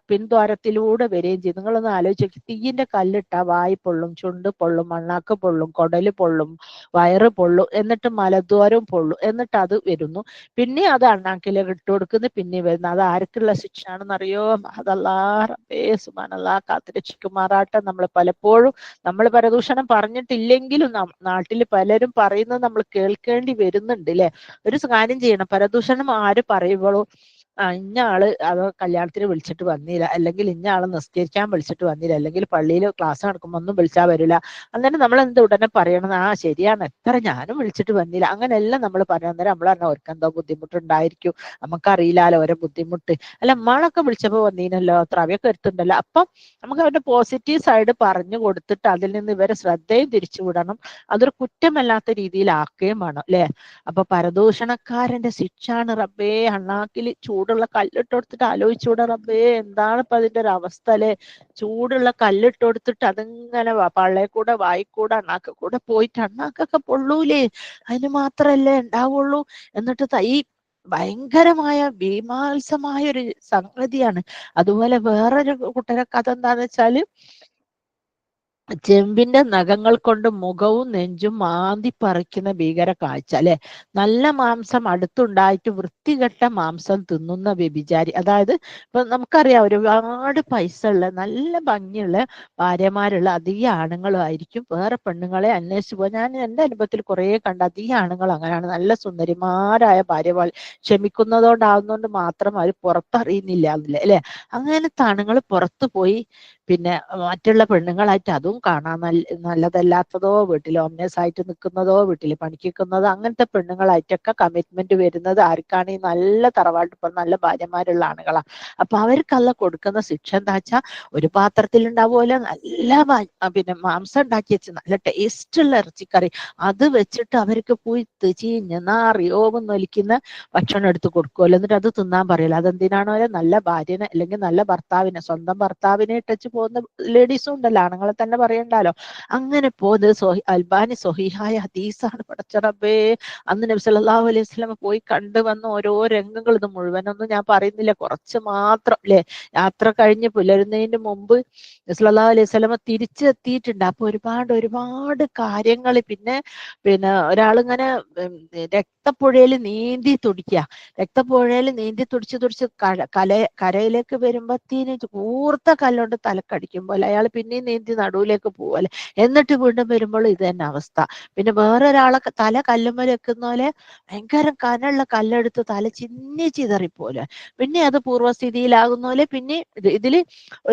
പിൻദ്വാരത്തിലൂടെ വരികയും ചെയ്യും. നിങ്ങളൊന്ന് ആലോചിച്ച്, തീയിന്റെ കല്ലിട്ട വായി പൊള്ളും, ചുണ്ട് പൊള്ളും, മണ്ണാക്ക് പൊള്ളും, കൊടല് പൊള്ളും, വയറ് പൊള്ളും, എന്നിട്ട് മലദ്വാരവും പൊള്ളും, എന്നിട്ട് അത് വരുന്നു. പിന്നെ അത് അണ്ണാക്കിലേക്ക് ഇട്ട് കൊടുക്കുന്നു, പിന്നെ വരുന്നു. അത് ആർക്കുള്ള ശിക്ഷയാണെന്നറിയോ? അതല്ലാ റബ്ബേ സുബ്ഹാനല്ലാഹ്, കാത്തുരക്ഷിക്കുമാറാട്ടെ. നമ്മൾ പലപ്പോഴും നമ്മൾ പരദൂഷണം പറഞ്ഞിട്ടില്ലെങ്കിലും നാട്ടിൽ പലരും പറയുന്നത് നമ്മൾ കേൾക്കേണ്ടി വരുന്നുണ്ട്, അല്ലെ. ഒരു കാര്യം ചെയ്യണം, പരദൂഷണം ആര് പറയുമ്പോഴും ഇന്ന ആള് അത് കല്യാണത്തിന് വിളിച്ചിട്ട് വന്നില്ല, അല്ലെങ്കിൽ ഇന്ന ആള് നിസ്കരിക്കാൻ വിളിച്ചിട്ട് വന്നില്ല, അല്ലെങ്കിൽ പള്ളിയിൽ ക്ലാസ് നടക്കുമ്പോൾ ഒന്നും വിളിച്ചാൽ വരില്ല, അന്നേരം നമ്മൾ എന്ത് ഉടനെ പറയണം, ആ ശരിയാണ്, എത്ര ഞാനും വിളിച്ചിട്ട് വന്നില്ല, അങ്ങനെയെല്ലാം നമ്മൾ പറയണം. അന്നേരം നമ്മൾ പറഞ്ഞാൽ അവർക്ക് എന്തോ ബുദ്ധിമുട്ടുണ്ടായിരിക്കും, നമുക്കറിയില്ലാലോ ഓരോ ബുദ്ധിമുട്ട്. അല്ല, നമ്മളൊക്കെ വിളിച്ചപ്പോൾ വന്നീനല്ലോ, ത്രവ്യൊക്കെ എടുത്തിട്ടുണ്ടല്ലോ. അപ്പം നമുക്ക് അവരുടെ പോസിറ്റീവ് സൈഡ് പറഞ്ഞു കൊടുത്തിട്ട് അതിൽ നിന്ന് ഇവരെ ശ്രദ്ധയും തിരിച്ചുവിടണം. അതൊരു കുറ്റമല്ലാത്ത രീതിയിലാക്കുകയും വേണം, അല്ലെ. അപ്പൊ പരദൂഷണക്കാരന്റെ ശിക്ഷാണ് റബ്ബേ. അണ്ണാക്കിൽ ചൂടുള്ള കല്ലിട്ട് കൊടുത്തിട്ട് ആലോചിച്ചൂടെ റബ്ബേ, എന്താണ് ഇപ്പൊ അതിന്റെ ഒരു അവസ്ഥ, അല്ലെ. ചൂടുള്ള കല്ലിട്ട് കൊടുത്തിട്ട് അതിങ്ങനെ പള്ളയെ കൂടെ വായിക്കൂടെ അണ്ണാക്ക് കൂടെ പോയിട്ട് അണ്ണാക്കൊക്കെ പൊള്ളൂലേ, അതിന് മാത്രല്ലേ ഉണ്ടാവുള്ളൂ. എന്നിട്ട് ഈ ഭയങ്കരമായ ഭീമാത്സമായ ഒരു സംഗതിയാണ്. അതുപോലെ വേറൊരു കൂട്ടരെ കഥ എന്താന്ന് വെച്ചാല്, ചെമ്പിന്റെ നഖങ്ങൾ കൊണ്ട് മുഖവും നെഞ്ചും മാന്തി പറിക്കുന്ന ഭീകര കാഴ്ച, അല്ലെ. നല്ല മാംസം അടുത്തുണ്ടായിട്ട് വൃത്തികെട്ട മാംസം തിന്നുന്ന വ്യഭിചാരി. അതായത് ഇപ്പൊ നമുക്കറിയാം, ഒരുപാട് പൈസ ഉള്ള നല്ല ഭംഗിയുള്ള ഭാര്യമാരുള്ള അധികം ആണുങ്ങളും ആയിരിക്കും വേറെ പെണ്ണുങ്ങളെ അന്വേഷിച്ച് പോയി. ഞാൻ എന്റെ അനുഭവത്തിൽ കുറെ കണ്ട അധികം ആണുങ്ങൾ അങ്ങനെയാണ്. നല്ല സുന്ദരിമാരായ ഭാര്യമാർ ക്ഷമിക്കുന്നതുകൊണ്ടാവുന്നതുകൊണ്ട് മാത്രം അവർ പുറത്തറിയുന്നില്ല അതില്, അല്ലെ. അങ്ങനത്തെ ആണുങ്ങൾ പുറത്തു പോയി പിന്നെ മറ്റുള്ള പെണ്ണുങ്ങളായിട്ട്, അതും കാണാൻ നല്ലതല്ലാത്തതോ, വീട്ടിൽ ഹോംനെസ് ആയിട്ട് നിൽക്കുന്നതോ, വീട്ടിൽ പണിക്കുന്നതോ, അങ്ങനത്തെ പെണ്ണുങ്ങളായിട്ടൊക്കെ കമ്മിറ്റ്മെന്റ് വരുന്നത് ആർക്കാണ്? ഈ നല്ല തറവാട്ട് നല്ല ഭാര്യമാരുള്ള ആണുങ്ങളാണ്. അപ്പൊ അവർക്കല്ല കൊടുക്കുന്ന ശിക്ഷ എന്താ വെച്ചാൽ, ഒരു പാത്രത്തിൽ ഉണ്ടാവുമല്ലോ നല്ല പിന്നെ മാംസം ഉണ്ടാക്കി വെച്ച് നല്ല ടേസ്റ്റ് ഉള്ള ഇറച്ചിക്കറി, അത് വെച്ചിട്ട് അവർക്ക് പുയ്ത്ത് ചീഞ്ഞ് നാറിയോവെന്ന് ഒലിക്കുന്ന ഭക്ഷണം എടുത്ത് കൊടുക്കുമല്ലോ. എന്നിട്ട് അത് തിന്നാൻ പറയല്ലോ. അതെന്തിനാണോ? നല്ല ഭാര്യനെ അല്ലെങ്കിൽ നല്ല ഭർത്താവിനെ, സ്വന്തം ഭർത്താവിനെ ടച്ച് പോകുന്ന ലേഡീസും ഉണ്ടല്ലോ, ആണുങ്ങളെ തന്നെ പറയണ്ടല്ലോ. അങ്ങനെ പോകുന്നത് അൽബാനി സ്വഹീഹായ ഹദീസാണ്. പടച്ചറബേ, അന്ന് നബി സല്ലല്ലാഹു അലൈഹി വസല്ലം പോയി കണ്ടു വന്ന ഓരോ രംഗങ്ങൾ, ഇത് മുഴുവനൊന്നും ഞാൻ പറയുന്നില്ല, കുറച്ച് മാത്രം, അല്ലെ. യാത്ര കഴിഞ്ഞ് പുലരുന്നതിന് മുമ്പ് സല്ലല്ലാഹു അലൈഹി വസല്ലം തിരിച്ചെത്തിയിട്ടുണ്ട്. അപ്പൊ ഒരുപാട് കാര്യങ്ങൾ. പിന്നെ ഒരാളിങ്ങനെ രക്തപ്പുഴയിൽ നീന്തി തുടിക്കുക. രക്തപ്പുഴയിൽ നീന്തി തുടിച്ച് തുടിച്ച് കരയിലേക്ക് വരുമ്പത്തിന് കൂർത്ത കല്ലുകൊണ്ട് തലക്കടിക്കുമ്പോൾ അയാൾ പിന്നെയും നീന്തി നടുവിലേക്ക് പോവല്ലേ. എന്നിട്ട് വീണ്ടും വരുമ്പോൾ ഇത് തന്നെ അവസ്ഥ. പിന്നെ വേറൊരാളെ തല കല്ലുമ്മൽ വെക്കുന്ന പോലെ ഭയങ്കര കനുള്ള കല്ലെടുത്ത് തല ചിന്നി ചിതറിപ്പോലെ, പിന്നെ അത് പൂർവ്വസ്ഥിതിയിലാകുന്ന പോലെ. പിന്നെ ഇതില്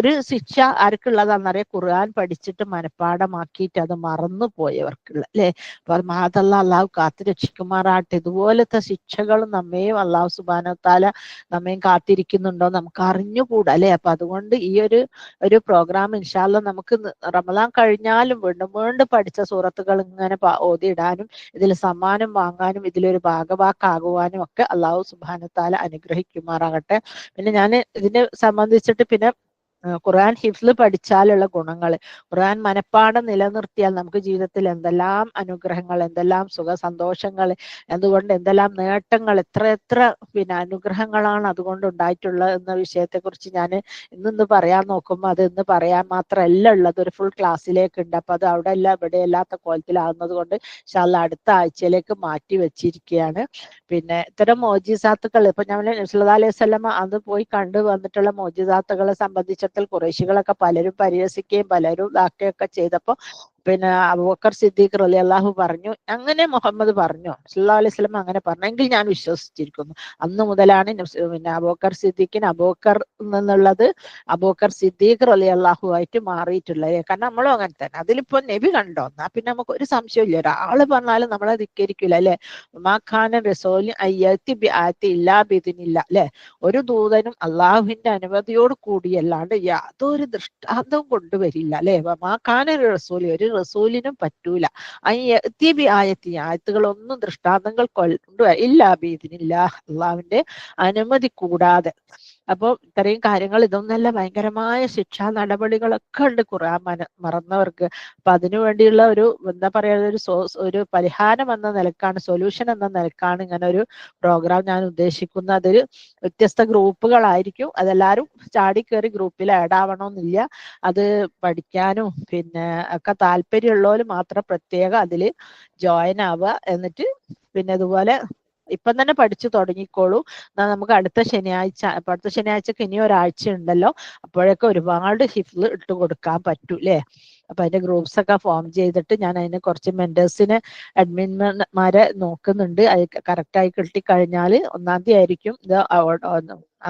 ഒരു ശിക്ഷ ആർക്കുള്ളതാണെന്നറിയാം, ഖുർആൻ പഠിച്ചിട്ട് മനഃപ്പാഠമാക്കിയിട്ട് അത് മറന്നു പോയവർക്കുള്ള അല്ലെ. അപ്പൊ മാതല്ല അള്ളാഹു കാത്തു രക്ഷിക്കുമാറാട്ടെ. ഇതുപോലത്തെ ശിക്ഷകളും നമ്മയും അള്ളാഹു സുബ്ഹാനഹു വ തആല നമ്മയും കാത്തിരിക്കുന്നുണ്ടോ നമുക്ക് അറിഞ്ഞുകൂടാ അല്ലെ. അപ്പൊ അതുകൊണ്ട് ഈ ഒരു പ്രോഗ്രാം ഇൻഷാ അല്ലാഹ് നമുക്ക് റമദാൻ കഴിഞ്ഞാലും വീണ്ടും വീണ്ടും പഠിച്ച സൂറത്തുകൾ ഇങ്ങനെ ഓതിയിടാനും ഇതിൽ സമ്മാനം വാങ്ങാനും ഇതിലൊരു ഭാഗവാക്കാകുവാനും ഒക്കെ അള്ളാഹു സുബ്ഹാനഹു വ തആല അനുഗ്രഹിക്കുമാറാകട്ടെ. പിന്നെ ഞാൻ ഇതിനെ സംബന്ധിച്ചിട്ട് പിന്നെ ഖുർആൻ ഹിഫ്ള് പഠിച്ചാലുള്ള ഗുണങ്ങൾ, ഖുർആൻ മനഃപ്പാഠം നിലനിർത്തിയാൽ നമുക്ക് ജീവിതത്തിൽ എന്തെല്ലാം അനുഗ്രഹങ്ങൾ, എന്തെല്ലാം സുഖ സന്തോഷങ്ങൾ, അതുകൊണ്ട് എന്തെല്ലാം നേട്ടങ്ങൾ, എത്ര എത്ര പിന്നെ അനുഗ്രഹങ്ങളാണ് അതുകൊണ്ട് ഉണ്ടായിട്ടുള്ളത് എന്ന വിഷയത്തെക്കുറിച്ച് ഞാൻ ഇന്ന് പറയാൻ നോക്കുമ്പോൾ അത് ഇന്ന് പറയാൻ മാത്രമല്ല ഉള്ളത്, ഒരു ഫുൾ ക്ലാസ്സിലേക്ക് ഉണ്ട്. അപ്പൊ അത് അവിടെ എല്ലാം ഇവിടെ അല്ലാത്ത കോലത്തിലാകുന്നത് കൊണ്ട് ഇൻഷാ അല്ലാഹ് അടുത്ത ആഴ്ചയിലേക്ക് മാറ്റി വെച്ചിരിക്കുകയാണ്. പിന്നെ ഇത്തരം മോജിസാത്തുകൾ ഇപ്പൊ ഞാൻ നബി സല്ലല്ലാഹു അലൈഹി വസല്ലമ അത് പോയി കണ്ടു വന്നിട്ടുള്ള മോജിസാത്തുകളെ സംബന്ധിച്ചിടത്തോളം ഖുറൈശികളൊക്കെ പലരും പരിഹസിക്കുകയും പലരും ഇതാക്കുകയൊക്കെ ചെയ്തപ്പോൾ പിന്നെ അബൂബക്കർ സിദ്ദീഖ് റളിയല്ലാഹു പറഞ്ഞു, അങ്ങനെ മുഹമ്മദ് പറഞ്ഞു, സല്ലല്ലാഹു അലൈഹി വസല്ലം അങ്ങനെ പറഞ്ഞെങ്കിൽ ഞാൻ വിശ്വസിച്ചിരിക്കുന്നു. അന്ന് മുതലാണ് പിന്നെ അബൂബക്കർ സിദ്ദീഖിന് അബൂബക്കർ എന്നുള്ളത് അബൂബക്കർ സിദ്ദീഖ് റളിയല്ലാഹു ആയിട്ട് മാറിയിട്ടുള്ളത്. കാരണം നമ്മളും അങ്ങനെ തന്നെ. അതിലിപ്പോ നബി കണ്ടോ എന്നാ പിന്നെ നമുക്ക് ഒരു സംശയമില്ല, ഒരാള് പറഞ്ഞാലും നമ്മളെ ധിക്കരിക്കില്ല അല്ലെ. മാഖാന റസൂലിൻ അയ്യത്തി ബി ആയത്തി ഇല്ലാ ബിഇദ്നില്ല അല്ലെ. ഒരു ദൂതനും അള്ളാഹുവിന്റെ അനുമതിയോട് കൂടിയല്ലാണ്ട് യാതൊരു ദൃഷ്ടാന്തവും കൊണ്ടുവരില്ല അല്ലെ. മാഖാന റസൂൽ, ഒരു റസൂലിനും പറ്റൂല അയ്യത്തി ബി ആയത്തി, ആയത്തുകളൊന്നും ദൃഷ്ടാന്തങ്ങൾ ഇല്ലാ ബിഇദ്നില്ല, അള്ളാഹുവിന്റെ അനുമതി കൂടാതെ. അപ്പൊ ഇത്രയും കാര്യങ്ങൾ, ഇതൊന്നല്ല ഭയങ്കരമായ ശിക്ഷാ നടപടികളൊക്കെ ഉണ്ട് ഖുർആൻ മറന്നവർക്ക്. അപ്പൊ അതിനു വേണ്ടിയുള്ള ഒരു എന്താ പറയുക, ഒരു പരിഹാരം എന്ന നിലക്കാണ്, സൊല്യൂഷൻ എന്ന നിലക്കാണ് ഇങ്ങനെ ഒരു പ്രോഗ്രാം ഞാൻ ഉദ്ദേശിക്കുന്നത്. അതൊരു വ്യത്യസ്ത ഗ്രൂപ്പുകളായിരിക്കും, അതെല്ലാവരും ചാടി കയറി ഗ്രൂപ്പിൽ ആഡ് ആവണമെന്നില്ല. അത് പഠിക്കാനും പിന്നെ ഒക്കെ താല്പര്യമുള്ളവർ മാത്രം പ്രത്യേകം അതിൽ ജോയിൻ ആവുക. എന്നിട്ട് പിന്നെ ഇതുപോലെ ഇപ്പം തന്നെ പഠിച്ചു തുടങ്ങിക്കോളൂ. നമുക്ക് അടുത്ത ശനിയാഴ്ചക്ക് ഇനി ഒരാഴ്ച ഉണ്ടല്ലോ, അപ്പോഴൊക്കെ ഒരുപാട് ഹിഫ്ള് ഇട്ട് കൊടുക്കാൻ പറ്റൂ അല്ലേ. അപ്പൊ അതിന്റെ ഗ്രൂപ്പ്സ് ഒക്കെ ഫോം ചെയ്തിട്ട് ഞാൻ അതിന് കുറച്ച് മെന്റേഴ്സിനെ, അഡ്മിന്മാരെ നോക്കുന്നുണ്ട്. അത് കറക്റ്റായി കിട്ടിക്കഴിഞ്ഞാൽ 1-ാം തീയതി ആയിരിക്കും ഇത്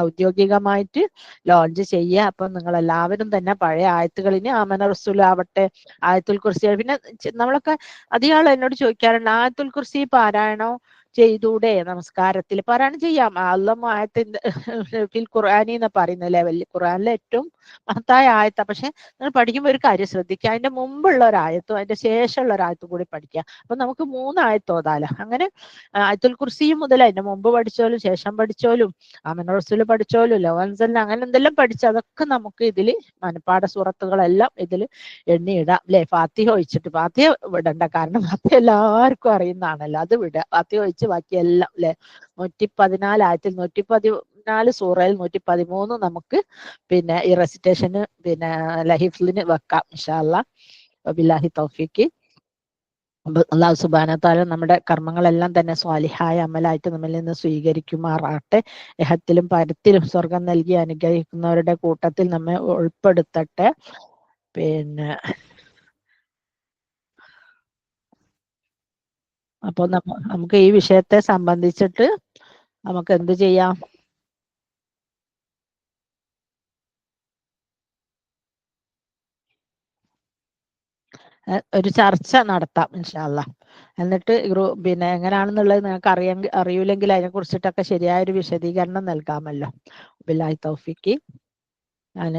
ഔദ്യോഗികമായിട്ട് ലോഞ്ച് ചെയ്യുക. അപ്പൊ നിങ്ങൾ എല്ലാവരും തന്നെ പഴയ ആയത്തുകളിന് ആമന റസൂൽ ആവട്ടെ, ആയത്തുൽ കുർസി, പിന്നെ നമ്മളൊക്കെ അധികം എന്നോട് ചോദിക്കാറുണ്ട് ആയത്തുൽ കുർസി പാരായണോ ചെയ്തൂടെ, നമസ്കാരത്തിൽ പാരായണം ചെയ്യാം. അള്ളാഹു ആയത്തിന്റെ ഫിൽ ഖുർആനി എന്ന് പറയുന്ന ലെവലിൽ ഖുർആനിലെ ഏറ്റവും മഹത്തായ ആയത്ത. പക്ഷെ നിങ്ങൾ പഠിക്കുമ്പോൾ ഒരു കാര്യം ശ്രദ്ധിക്കുക, അതിന്റെ മുമ്പുള്ള ഒരു ആയത്തും അതിന്റെ ശേഷമുള്ള ഒരു ആയത്തും കൂടി പഠിക്കുക. അപ്പൊ നമുക്ക് 3 ആയത്ത് ഓതാലോ. അങ്ങനെ ആയത്തുൽ കുർസിയും മുതൽ അതിന്റെ മുമ്പ് പഠിച്ചോലും ശേഷം പഠിച്ചോലും ആമന റസൂൽ പഠിച്ചോലും ലവൻസല്ല അങ്ങനെ എന്തെല്ലാം പഠിച്ചു അതൊക്കെ നമുക്ക് ഇതില് മനപ്പാഠ സൂറത്തുകളെല്ലാം ഇതിൽ എണ്ണിയിടാം അല്ലെ. ഫാത്തിഹ ഒഴിച്ചിട്ട്, ഫാത്തിഹ വിടണ്ട, കാരണം ഫാത്തിഹ എല്ലാവർക്കും അറിയുന്നതാണല്ലോ, അത് വിടുക. ഫാത്തിഹ ഒഴിച്ച് ബാക്കിയെല്ലാം അല്ലെ. 114 ആയത്തിൽ 114 സൂറയിൽ 113 നമുക്ക് പിന്നെ ഈ റെസിറ്റേഷന് പിന്നെ ലഹിഫ്ലിന് വെക്കാം ഇൻഷാ അല്ലാഹ്. വബില്ലാഹി തൗഫീഖ്. അല്ലാഹു സുബ്ഹാനഹു വ തആല നമ്മുടെ കർമ്മങ്ങളെല്ലാം തന്നെ സ്വാലിഹായ അമലായിട്ട് നമ്മിൽ നിന്ന് സ്വീകരിക്കുമാറാകട്ടെ. ഇഹത്തിലും പരത്തിലും സ്വർഗം നൽകി അനുഗ്രഹിക്കുന്നവരുടെ കൂട്ടത്തിൽ നമ്മെ ഉൾപ്പെടുത്തട്ടെ. പിന്നെ അപ്പോൾ നമുക്ക് ഈ വിഷയത്തെ സംബന്ധിച്ചിട്ട് നമുക്ക് എന്ത് ചെയ്യാം, ഒരു ചർച്ച നടത്താം ഇൻഷാ അല്ലാഹ്. എന്നിട്ട് പിന്നെ എങ്ങനെയാണെന്നുള്ളത് നിങ്ങൾക്ക് അറിയൂലെങ്കിൽ അതിനെ കുറിച്ചിട്ടൊക്കെ ശരിയായൊരു വിശദീകരണം നൽകാമല്ലോ. ബില്ലാഹി തൗഫീഖ്. ഞാൻ